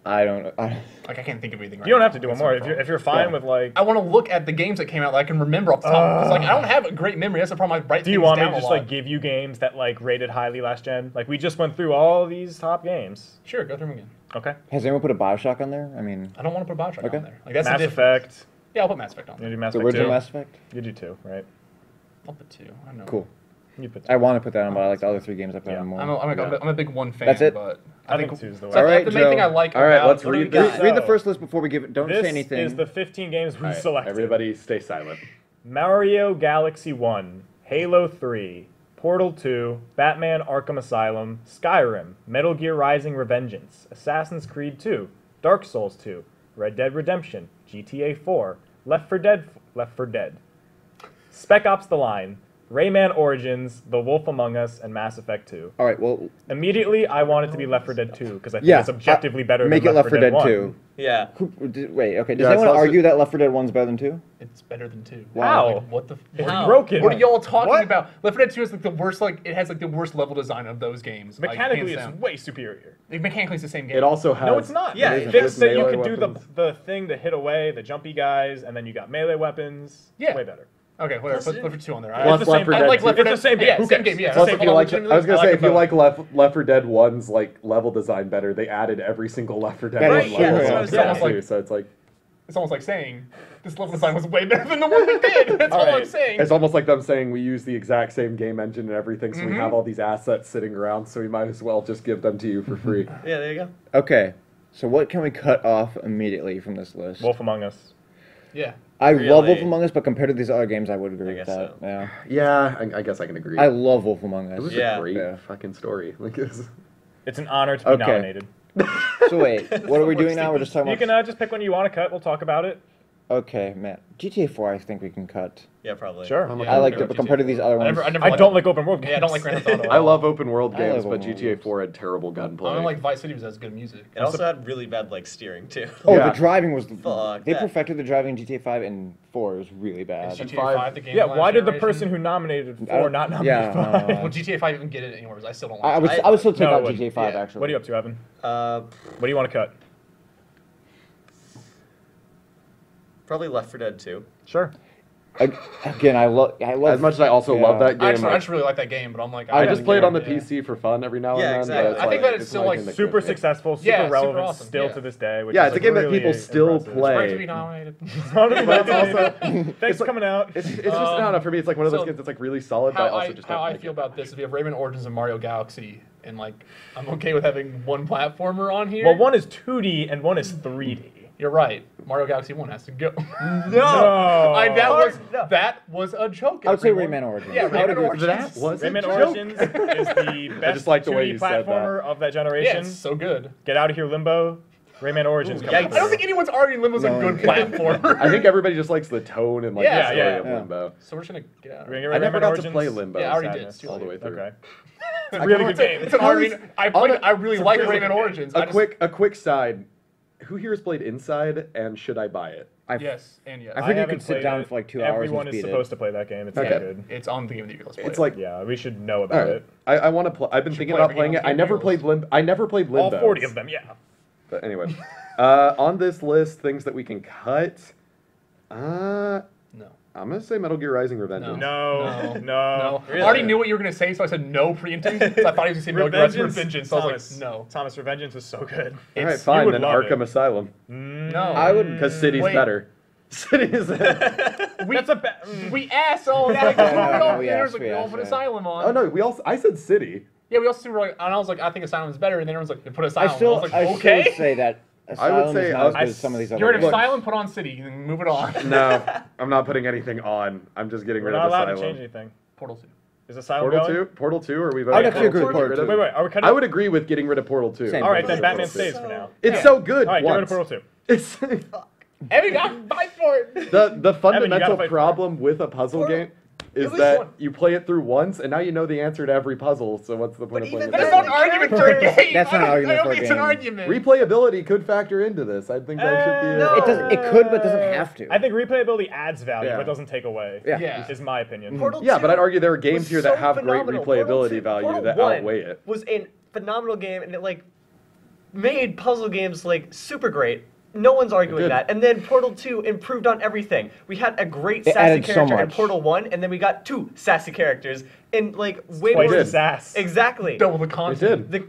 I don't. Like I can't think of anything. Right You don't now. have to do one That's more no if problem. you're fine Yeah. with like. I want to look at the games that came out that I can remember off the top. 'Cause, like I don't have a great memory. That's the problem. I write Do you things want me down to a just lot. like give you games that like rated highly last gen? Like we just went through all these top games. Sure, go through them again. Okay. Has anyone put a Bioshock on there? I mean, I don't want to put Bioshock Okay. on there. Like that's Mass the difference. Effect. Yeah, I'll put Mass Effect on You there. do Mass the Effect original 2. Mass Effect? You do 2, right? I'll put 2. I know. Cool. You put I want to put that on, but I like the other 3 games I put Yeah. on more. I'm a big 1 fan. That's it? But I think 2's the way. So All right, the main thing Joe. I like All right, about let's what do we read got? Read the So- first list before we give it. Don't This say anything. is the 15 games we All right, selected. everybody stay silent. Mario Galaxy 1, Halo 3, Portal 2, Batman Arkham Asylum, Skyrim, Metal Gear Rising Revengeance, Assassin's Creed 2, Dark Souls 2, Red Dead Redemption, GTA 4, Left 4 Dead, Spec Ops The Line, Rayman Origins, The Wolf Among Us, and Mass Effect 2. All right, well, Immediately, I want it to be Left 4 Dead 2 because I think yeah, it's objectively better make than it Left 4 Dead 1. 2. Yeah. Wait, okay. Does Yeah, anyone it's also- argue that Left 4 Dead 1's better than 2? It's better than 2. Wow. Like, what the? It's Wow. broken. What are y'all talking What? about? Left 4 Dead 2 is like the worst. Like it has like the worst level design of those games. like, Mechanically, hands it's down. way superior. Like, mechanically, it's the same game. It also has. No, it's not. Yeah, They it fixed is. that you Melee could do weapons. the thing to hit away, the jumpy guys, and then you got melee weapons. Yeah. Way better. Okay, whatever. Plus, Put Left 4 2 on there. Plus It's the Left same 4 thing. Dead I like 2. Left 4 It's Dead. the same game. Yeah, Who same cares? game. Yeah. It's the Plus, same if game. you like, Legitimately, I was gonna I say, like if you them like Left 4 Dead 1's like level design better, they added every single Left 4 Dead That 1 is level true. design Yeah, it's almost too, like so it's like it's almost like saying this level design was way better than the one we did. That's all I'm Alright. saying. it's almost like them saying we use the exact same game engine and everything, so we have all these assets sitting around, so we might as well just give them to you for free. Yeah, there you go. Okay, so what can we cut off immediately from this list? Wolf Among Us. Yeah. I love Really? Wolf Among Us, but compared to these other games, I would agree I with guess that. so. Yeah, Yeah, I guess I can agree. I love Wolf Among it Us. was Yeah. a great Yeah. fucking story. Like, it's, It's an honor to be Okay. nominated. So wait, what are we doing now? We're just talking You about. can just pick one you want to cut. We'll talk about it. Okay, Matt. GTA 4, I think we can cut. Yeah, probably. Sure. I'm I liked okay it, but with compared to these other I ones, never I liked don't it. like open world games. Yeah, I don't like Grand Theft Auto. I love open world I games, love but open GTA world 4 had terrible gunplay. I don't like Vice City was as good music. It also had really bad like steering too. Oh, Yeah. the driving was. Fuck They that. perfected the driving in GTA 5 and 4. It was really bad. Is GTA 5 5 the game? Yeah, of last why did the generation? person who nominated I 4 don't- not nominate yeah, 5? no, Will GTA 5 even get it anywhere? Because I still don't I like it. would still take No, it out wouldn't. GTA 5 Yeah. actually. What are you up to, Evan? Uh, What do you want to cut? probably Left 4 Dead 2. Sure. Again, I love. As much as I also Yeah. love that game, I just really like that game, but I'm like, I just play it on the yeah. PC for fun every now and Yeah, then. exactly. But it's I think like, that it's still, not like, even the Super good- successful, super Yeah, super relevant awesome, still yeah. to this day. Which Yeah, is, it's a game that really people still impressive. play. Great to be nominated. But it's also Thanks for coming out. it's just I don't know, for me it's like one of those So, games that's like really solid, but I How also just don't I like feel it. about this is we have Rayman Origins and Mario Galaxy, and like I'm okay with having one platformer on here. Well, one is 2D and one is 3D. You're right. Mario Galaxy 1 has to go. No. That was a joke. I would say everyone. Rayman Origins. Yeah, I would Rayman agree. Origins. That was a Rayman joke. Origins is the best just like the way 2D you said that. platformer of that Yeah, generation. it's so good. Get out of here, Limbo. Rayman Origins. Ooh, coming yikes. through. I don't think anyone's arguing Limbo's No, a good yeah. platformer. I think everybody just likes the tone and like Yeah, the story yeah, of yeah. Limbo. So we're just gonna get out. We're gonna I get never Rayman got Origins. to play Limbo. Yeah, I already did. Sadness. It's too all the late. way through. Okay. I Really can't- good game. It's an Honest- I really like really Rayman good Origins. A quick side. Who here has played Inside, and should I buy it? Yes, and yes. I think you haven't could sit played down it. for like 2 hours Everyone and is beat supposed it. to play that game. It's Okay. very good. It's on the Game of the Year. Let's play It's it. like Yeah, we should know all about right. it. I want to play. I've been thinking play about every playing game it. on I never Game played Limbo. I never played Limbo. All 40 of them, yeah. But anyway, on this list, things that we can cut. No. I'm gonna say Metal Gear Rising: Revengeance. No, no. No. Really? I already knew what you were gonna say, so I said no preemptively. So I thought he was gonna say Metal Gear Rising Revengeance. So I was like, no. Thomas, Revengeance is so good. All right, You fine. would Then love Arkham it. Asylum, No. I would. because City's Wait. better. City is. That's a We asked all that. no, we We asked, like, we we all asked, put yeah. Asylum on. Oh no, we all. I said City. Yeah, we also were like, and I was like, I think Asylum's better, and then everyone's like, put Asylum. I still was like, would okay. say that Asylum say is not as I- good as some of these other You're at games. Asylum, put on City, and move it on. No, I'm not putting anything on. I'm just getting We're rid not of allowed Asylum. to change anything. Portal 2. Is Asylum Portal going? 2? Portal 2? Or are we I would voting? actually agree with Portal Portal 2. Wait, wait. Are we cutting? I would agree with getting rid of Portal 2. Same. All right, Portal then 2. Batman Portal 2. stays for now. It's so good. All right, get rid once. of Portal 2. It's Evan got fight for it. the you gotta fundamental fight for problem with a puzzle game is least that one. you play it through once, and now you know the answer to every puzzle. So what's the point of playing even it? That's then- not an argument for a game. That's not an argument I don't for a think it's an game. argument. Replayability could factor into this. I think that should be. no. It does. It could, but doesn't have to. I think replayability adds value, Yeah. but doesn't take away. Yeah. Yeah. Is my opinion. Portal Yeah, 2 but I'd argue there are games was here that so have phenomenal. great Portal replayability 2 value Portal that 1 outweigh it. Was a phenomenal game, and it like made puzzle games like super great. No one's arguing did. that. And then Portal 2 improved on everything. We had a great It sassy added so character in much. Portal 1, and then we got 2 sassy characters, and like way Twice more the sass. Exactly. Double the It content. did.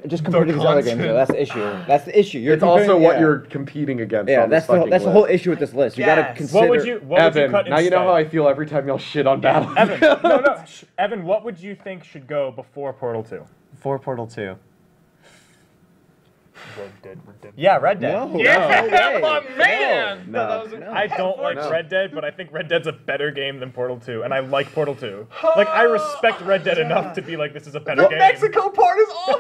Just compared to these other games, though. That's the issue. That's the issue. It's also what you're competing against. Yeah, on that's this the whole issue with this list. You gotta Yes. consider. What would you Evan, cut now you instead? know how I feel every time y'all shit on Battle. Evan, no. Evan, what would you think should go before Portal 2? For Portal 2. Red Dead. Yeah, Red Dead. No, Yeah, no way. my man. No. I don't like No. Red Dead, but I think Red Dead's a better game than Portal 2, and I like Portal 2. Like, I respect Red Dead enough to be like, this is a better The game. Mexico part is awful.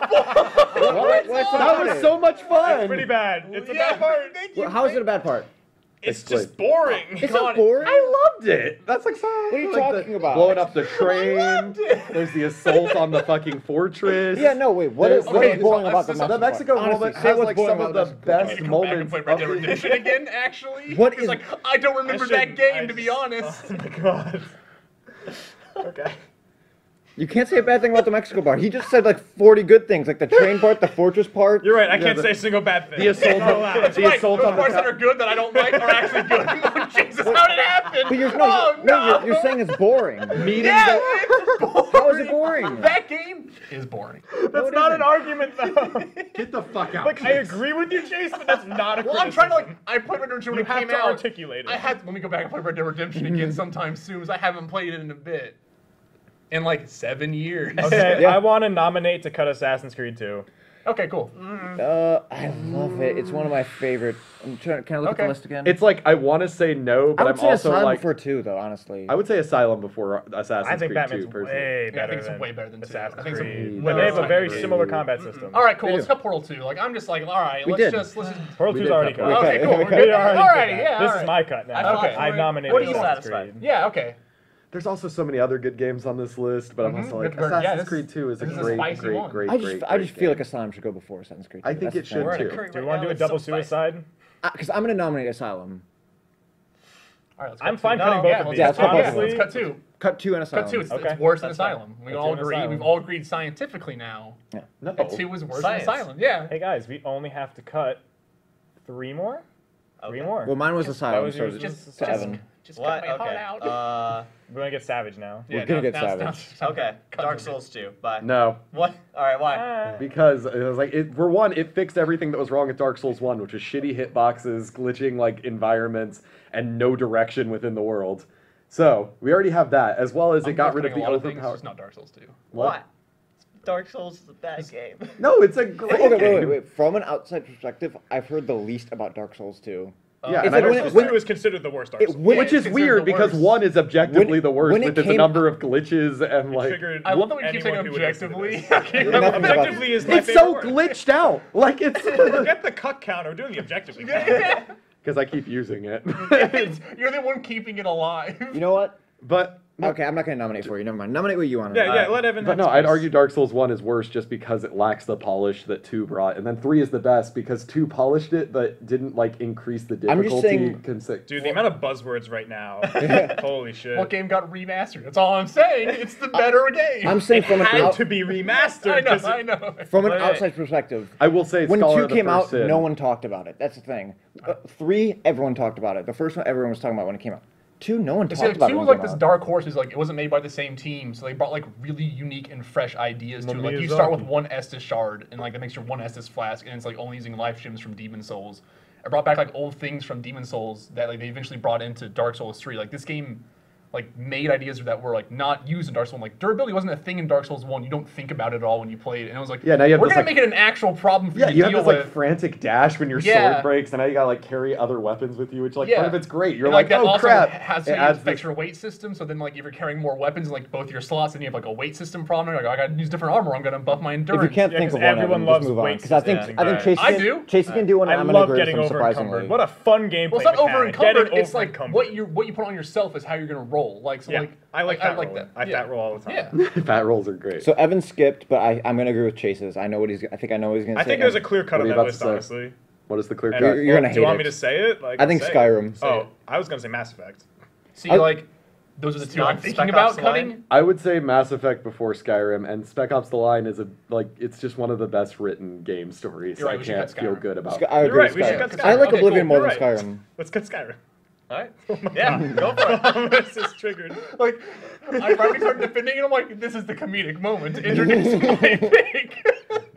What's That was so much fun. It's pretty bad. It's a bad part. Well, how is it a bad part? It's It's just boring. It's not boring. I loved it. That's like so. What are you like talking about? Blowing up the train. There's the assault on the fucking fortress. Yeah, no, wait. What is Okay, boring about the The Mexico? Mexico Honestly, moment say has what's like boring some of about the Mexico. best Come back and moments. play of Red Dead the- Redemption again, actually. What It's is- like, I don't remember that game, to be honest. Oh my god. Okay. You can't say a bad thing about the Mexico part. He just said like 40 good things, like the train part, the fortress part. You're right. I Yeah, can't the- say a single bad thing. the assault Not on- allowed. the Right, assault those on the parts that town. are good that I don't like are actually good. Oh, Jesus, how did it happen? But you're, you're saying it's boring. Meeting Yeah, the- it's boring. How is it boring? That game is boring. That's not an argument, though. Get the fuck out. Like, I agree with you, Chase, but that's not a Well, criticism. I'm trying to like. I played Red Dead Redemption when You it have came to out. articulate it. I had. Let me go back and play Red Dead Redemption again sometime soon, because I haven't played it in a bit. In like 7 years. Okay, Yeah. I want to nominate to cut Assassin's Creed 2. Okay, cool. I love it. It's one of my favorite. Can I look at the Okay. list again? It's like I want to say no, I but would I'm say also Asylum like before 2, though, honestly. I would say Asylum before Assassin's I think Creed Batman's 2 personally. way Yeah, I better think it's than way better than 2. Assassin's I think it's Creed. a- But they have a No, very I similar agree. combat system. All right, cool. They Let's do. cut Portal 2. Like, I'm just like, all right, We let's did. just. Portal We 2's did already cut cut. Portal. Okay, cool. We're Okay. good. We already All did right, that. yeah. This all is right. my cut now. I fought I for it. nominated What are you Assassin's satisfied? Creed. Yeah, okay. There's also so many other good games on this list, but I'm also like Good work. Yeah, Assassin's this- Creed 2 is a this is a great, spicy great, one. great, I great, just feel game. like Asylum should go before Assassin's Creed 2. I think That's it the should thing. We're in a too. curry Do we right want to now, do a it's so double spicy. suicide? Because I'm going to nominate Asylum. All right, let's I'm cut fine two. cutting both yeah, of let's these. yeah, let's cut both of Honestly, Let's cut 2. Cut 2 and Asylum. Cut 2. It's Okay. worse than That's fine. Asylum. We Cut all 2 and agree. Asylum. We've all agreed scientifically now. No. That 2 is worse Science. than Asylum. Yeah. hey guys, we only have to cut 3 more? 3 Okay. more. Well, mine was Asylum, was so yours? just Just- Evan. Just What? cut my heart Okay. out. We're going to get savage now. We're gonna get Okay. Dark Souls 2. Bye. No, What? All right. Why? because it was like for one, it fixed everything that was wrong with Dark Souls 1, which was shitty hitboxes, glitching like environments, and no direction within the world. So we already have that, as well as it got rid of the overpowered. It's not Dark Souls 2. What? Dark Souls is a bad game. No, it's a great Okay, game. wait. From an outside perspective, I've heard the least about Dark Souls 2. Yeah, It's and like I when don't- it- Souls 2 is considered the worst Dark Souls. when- which is considered weird the because worst. 1 is objectively the worst when it with its came- number of glitches and It like. triggered I love that we keep saying anyone who would listen to objectively. this. Okay, Nothing about- Objectively is my It's so favorite word. glitched out. Like it's Forget the cuck count. We're doing the objectively count. because I keep using it. You're the one keeping it alive. You know what? But Okay, I'm not going to nominate for you. Never mind. Nominate what you want. Yeah, let Evan But have no, his I'd choice. argue Dark Souls 1 is worse just because it lacks the polish that 2 brought. And then 3 is the best because 2 polished it but didn't like increase the I'm just difficulty. saying- Dude, the amount of buzzwords right now. Holy shit. What game got remastered? That's all I'm saying. It's the better game. I'm saying from an, Had to be remastered. I know. 'cause I know. from an Wait. outside perspective. I will say When Scholar 2 of the came First out, Sin. no one talked about it. That's the thing. 3, everyone talked about it. The first one, everyone was talking about when it came out. 2, no one See, talked like, about 2 it. was when it like came this out. dark horse. Is like it wasn't made by the same team, so they brought like really unique and fresh ideas to it. Like you start with 1 Estus shard, and like that makes your 1 Estus flask, and it's like only using life gems from Demon Souls. I brought back like old things from Demon Souls that like they eventually brought into Dark Souls 3. Like this game like made ideas that were like not used in Dark Souls 1. Like durability wasn't a thing in Dark Souls 1. You don't think about it at all when you play it. And it was like, Yeah, now you have we're this, gonna like- make it an actual problem for Yeah, you you to have deal this like with. frantic dash when your Yeah. sword breaks, and now you gotta like carry other weapons with you, which like Yeah. part of it's great. You're And, like, that oh also crap! has It it adds affects this. your weight system. So then, like, if you're carrying more weapons in like both your slots, then you have like a weight system problem. You're like, I gotta use different armor. I'm gonna buff my If endurance. you can't Yeah, think 'cause of one, everyone Evan, loves just move on. weight Because I think systems, Chase right. I can, do. Chase can do one, I and I'm going to love agree with getting him, over surprisingly. encumbered. What a fun gameplay Well, it's not over mechanic. encumbered. Getting It's like over-encumbered. what you put on yourself is how you're gonna roll. Like so, Yeah, like I like that I like roll. that. I Yeah. fat roll all the time. Yeah. Fat rolls are great. So Evan skipped, but I'm going to agree with Chase's. I know what he's. I think I know what he's going to I say. think there's a clear cut What on are you that about list, to say? honestly. What is the clear And- cut? You're gonna Do you hate want it. me to say it? Like, I think say it. Skyrim. Oh, I was gonna say Mass Effect. See, I- like those are the two I'm Spec thinking Ops about The cutting. Line? I would say Mass Effect before Skyrim, and Spec Ops: The Line is it's just one of the best written game stories. You're right, I we should can't cut feel Skyrim. good about. I You're agree right, with we should Skyrim. cut I like Skyrim. Okay, Oblivion cool, more than you're right. Skyrim. Let's cut Skyrim. All right. Oh my Yeah, God. go for it. This is triggered. Like I finally started defending it. I'm like, this is the comedic moment to introduce my pick.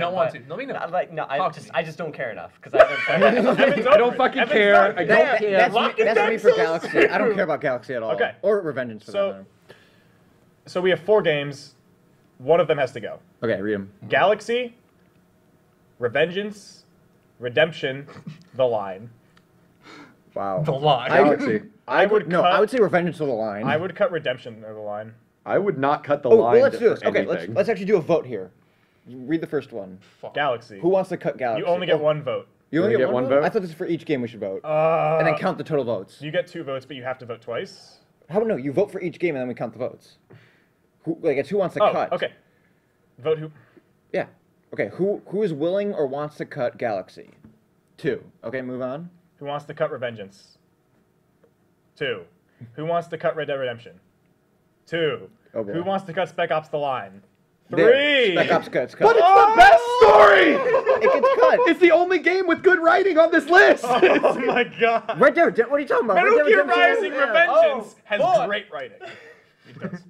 you don't want but- to. Let me know. No, Talk to me. I just don't care enough because I haven't played it. Evan's I over don't it. fucking Evan's care. done. I don't care. That's Lock me, it that's down me for so Galaxy. I don't care about Galaxy at all. Okay. Or Revengeance for So- that matter. So we have 4 games. one of them has to go. Okay, read them. Galaxy, Revengeance, Redemption, The Line. Wow. The line. Galaxy. I would I would say Revengeance to the line. I would cut Redemption over The Line. I would not cut the Oh, line. well, let's do this. for Okay, anything. let's actually do a vote here. Read the first one. Galaxy. Who wants to cut Galaxy? You only get Oh, one vote. You only get one vote? vote? I thought this was for each game we should vote. And then count the total votes. You get 2 votes, but you have to vote twice. How no? You vote for each game and then we count the votes. It's who wants to Oh, cut. okay. Vote who? Yeah. Okay. Who is willing or wants to cut Galaxy? 2. Okay, move on. Who wants to cut Revengeance? 2. Who wants to cut Red Dead Redemption? 2. Oh, boy. Who wants to cut Spec Ops: The Line? There. 3. Spec Ops cuts. Cut. But it's the best story! It gets cut. It's the only game with good writing on this list! Oh my god. Red Dead. What are you talking about? Metal Red Dead Gear Redemption? Rising Yeah. Revengeance has fuck. great writing. It does.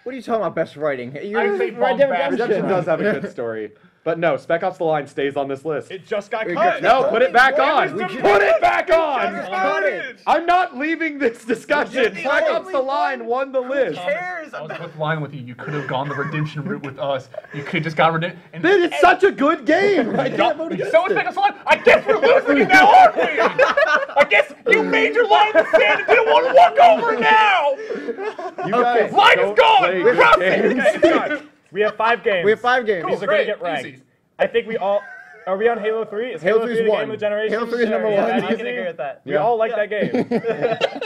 What are you talking about? Best writing? I You're say Red Dead bombastic. Redemption does have a good story. But no, Spec Ops: The Line stays on this list. It just got It cut. got- No, put it back on! was Put it back on! Just Cut cut it. it. I'm not leaving this discussion. You're the Spec Ops: only The Line won the list. cares I was about with line with you. You could have gone the redemption route with us. You could just got redemption. Dude, it's such a good game. I can't vote against So it. it's line. I guess we're losing it now, aren't we? I guess you made your line in the sand and didn't want to walk over now. You guys Line is don't gone. play We're good out. games. Okay, it's done. We have 5 games. We have 5 games. These are Great, gonna get ranked. easy. I think we all. Are we on Halo 3? Is Halo Halo 3 3 is the one. game of the generation? Halo 3 is number Sure, one. yeah, I that's can easy. agree with that. We all like that game.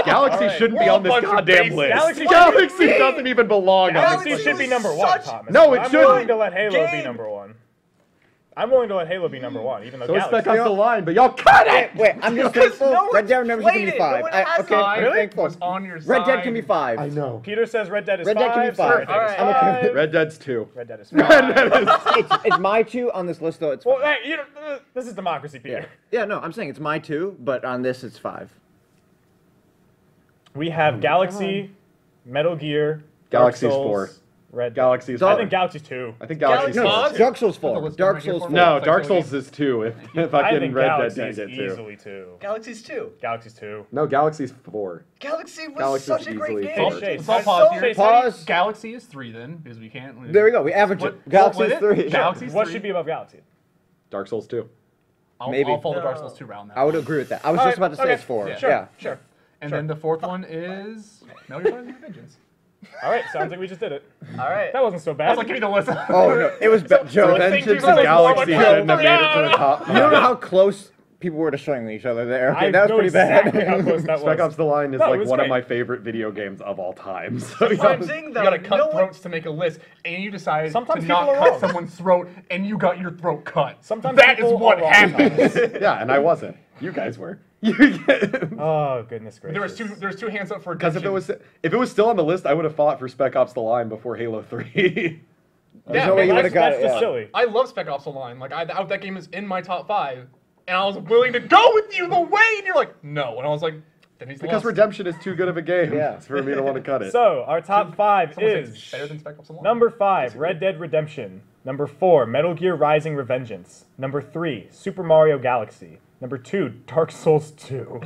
Galaxy Alright. shouldn't be We're on a this bunch of goddamn basic- list. Galaxy Doesn't even belong on Galaxy this should list. be number was 1, such- Thomas. No, it I'm shouldn't. willing to let Halo be Game. number 1. I'm willing to let Halo be number 1, even though So it's Galaxy. Spec Ops: The Line, but y'all cut it! Wait, I'm just Because thankful. no Red Dead one's Redemption can be played it. 5. No one has Okay, it. I'm Really? thankful. Was on your side. Red Dead can be 5. I know. Peter says Red Dead is Red 5. Dead can be so 5. Red Dead is All right. 5. Red Dead's 2. Red Dead is Red 5. Dead is It's my 2 on this list, though. It's Well, hey, this is democracy, Peter. yeah. No, I'm saying it's my 2, but on this it's 5. We have Galaxy, Metal Gear, Galaxy's Dark Souls, 4. Red Dead. Galaxy's I 4. think Galaxy's 2. I think Galaxy's Galaxy- 4. No, Dark Souls I 4. thought it was Dark Metal Souls Gear 4. No, Like Dark Metal Souls is 2. If I fucking think Red Dead Galaxy didn't is get 2. easily 2. Galaxy's 2. Galaxy's 2. No, Galaxy's 4. Galaxy was Galaxy's such a great easily game. Hey, four. Chase, So I'll how- pause so here. Chase, how do you- Pause. Galaxy is 3 then, because we can't. There we go. We average it. What- Galaxy what is it? 3. Galaxy's What 3. should be above Galaxy? Dark Souls 2. Maybe. I'll follow the Dark No. Souls 2 round now. I would agree with that. I was All just right, about to say okay. it's 4. Yeah. Yeah. Sure. And then the 4th one is Metal Gear Rising: Vengeance. All right, sounds like we just did it. All right. That wasn't so I bad. was like, give me the list. Oh no, it was Joe. I think Vengeance you and guys are more Galaxy like shouldn't have made it to Corrao. the top You don't know 5. how close people were destroying each other there. Okay, I that was know pretty exactly how bad. close that Spec was. Ops: The Line is No, it like was one of great. my favorite video games of all time. So That's what I'm saying, You though. gotta cut no one- throats to make a list, and you decided Sometimes to not people are cut wrong. someone's throat, and you got your throat cut. Sometimes that is people what are wrong, happens. yeah, and I wasn't. You guys were. Oh goodness gracious. There's two hands up for Because if redemption. it was still on the list, I would have fought for Spec Ops: The Line before Halo 3. There's Yeah, no way man, you would That's have got just it. Yeah. silly. I love Spec Ops: The Line. Like that game is in my top 5, and I was willing to go with you the way, and you're like, no, and I was like, then he's because lost. Redemption is too good of a game Yeah. for me to want to cut it. So our top 5 Someone says is it's better than Spec Ops: The Line. number 5, Red Dead Redemption. Number 4, Metal Gear Rising: Revengeance. Number 3, Super Mario Galaxy. Number 2, Dark Souls 2.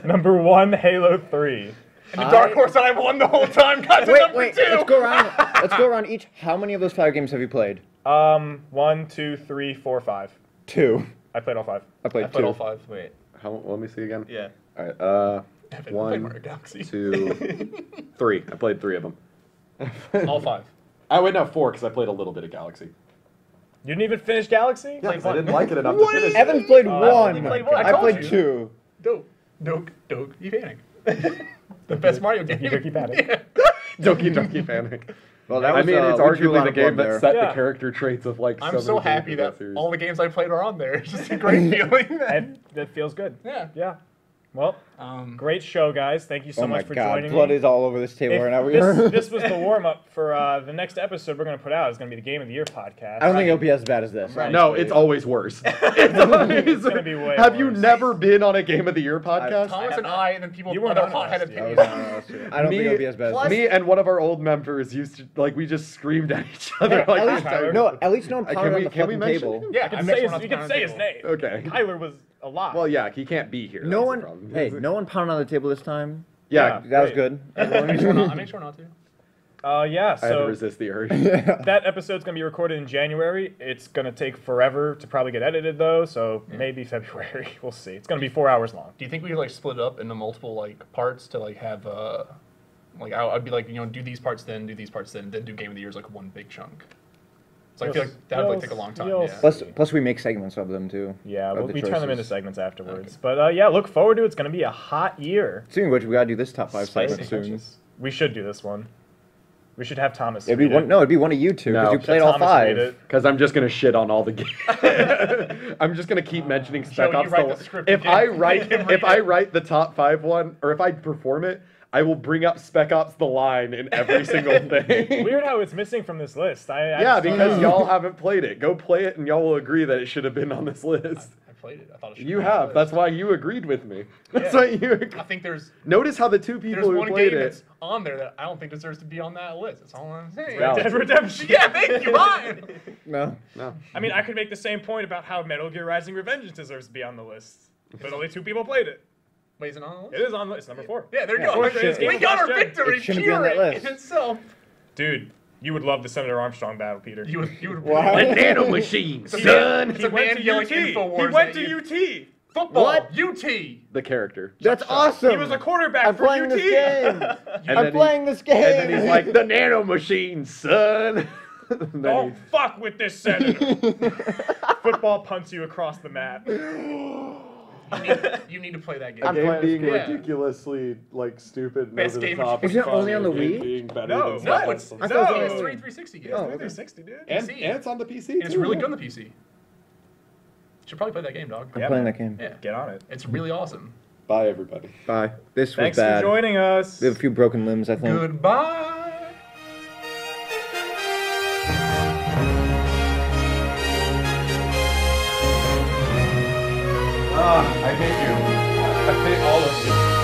Number 1, Halo 3. And the dark horse that I won the whole time got to number Wait, 2. let's go around. Let's go around each. How many of those 5 games have you played? 1, 2, 3, 4, 5. 2. I played all 5. I played I played 2. all 5. Wait. Let me see again. Yeah. All right. Evan, I played 1, Mario Galaxy. 2, 3. I played 3 of them. All 5. I went no 4 because I played a little bit of Galaxy. You didn't even finish Galaxy? Yeah, 'cause I didn't like it enough to finish. Evans played Oh, I 1. only played one. I I played told you. 2. Doke, you panic. The best Mario game. Doki Panic. Yeah. Doki Doki Panic. Well, that I was, mean, it's we drew a arguably lot the of game blood that there. set Yeah. the character traits of like. I'm so so many happy games in that series. all the games I played are on there. It's just a great feeling. And that feels good. Yeah. Yeah. Well, great show, guys. Thank you so Oh my much for god, joining blood me. is all over this table If right now. this was the warm-up for the next episode we're going to put out. Is going to be the Game of the Year podcast. I don't think it'll be as bad as this. Right. No, honestly. it's always worse. It's always gonna be way Have you worse. never been on a Game of the Year podcast? Thomas and I, and then people You weren't other on hot-headed last Oh, year. opinions. no, that's true. I don't think it'll be as bad as this. Me and one of our old members used to like we just screamed at each other. At like, least, Tyler. no, at least no one Can pounded we- on the can we fucking mention table. him? Yeah, You I can make say sure his, not you to can pound say on his the name. table. Okay. Tyler was alive. Well, yeah, he can't be here. No that's one, the problem. hey, no one pounded on the table this time. Yeah, That was good. I make sure not to. Yeah, I had to so resist the urge. that episode's going to be recorded in January. It's going to take forever to probably get edited, though, so maybe February. We'll see. It's going to be 4 hours long. Do you think we could like split it up into multiple like parts to like have like I'd be like, you know, do these parts then do Game of the Year as like one big chunk. So I feel like that would like take a long time. Yeah. Plus we make segments of them too. Yeah, of we the turn them into choices. segments afterwards. Okay. But yeah, look forward to it. It's going to be a hot year. Speaking of which, we gotta do this top 5 Spicy. segment soon. We should do this one. We should have Thomas. It'd be one. No, it'd be one of you two because No. you played Should all Thomas 5. read it? Because I'm just gonna shit on all the games. I'm just gonna keep mentioning Spec Joe, you Ops. write the script If again. I write, Make him if read I it. write the top 5 one, or if I perform it, I will bring up Spec Ops: The Line in every single thing. Weird how it's missing from this list. I Yeah, just don't because know. y'all haven't played it. Go play it, and y'all will agree that it should have been on this list. I played it. I thought it should You be on the have. list. That's why you agreed with me. That's Yeah. why you. I think there's Notice how the 2 people who one played game it. that's on there that I don't think deserves to be on that list. That's all I'm saying. Yeah. Red Dead Redemption. Yeah, thank you, Ryan. No. No. I mean, I could make the same point about how Metal Gear Rising: Revengeance deserves to be on the list, but only 2 people played it. Wait, is it on the list? It is on the list, number 4. Yeah, there you Yeah, go. it should- We got our it victory. shouldn't be on that pure list. in itself. Dude, you would love the Senator Armstrong battle, Peter. You would. Wow. The nano machine, It's a son. It's a man yelling Infowars He went at to you. UT. Football. What? UT. The character. That's awesome. He was a quarterback I'm for playing UT. this game. And I'm then playing this game. And then he's like, the nano machine, son. Then Don't fuck with this senator. Football punts you across the map. You need to play that game. I'm game playing being this game. ridiculously like stupid and Best over the game of- top. Is it fun, only on the game Wii? being better No, than no, stuff. it's I thought it was PS3 only- 360 game. Oh, It's okay. 360, dude. And, PC. and it's on the PC And it's too, really yeah. good on the PC. Should probably play that game, dog. I'm Yeah, playing man. that game. Yeah, Get on it. it's really awesome. Bye, everybody. Bye. This was Thanks bad. for joining us. We have a few broken limbs, I think. Goodbye. I hate you. I hate all of you.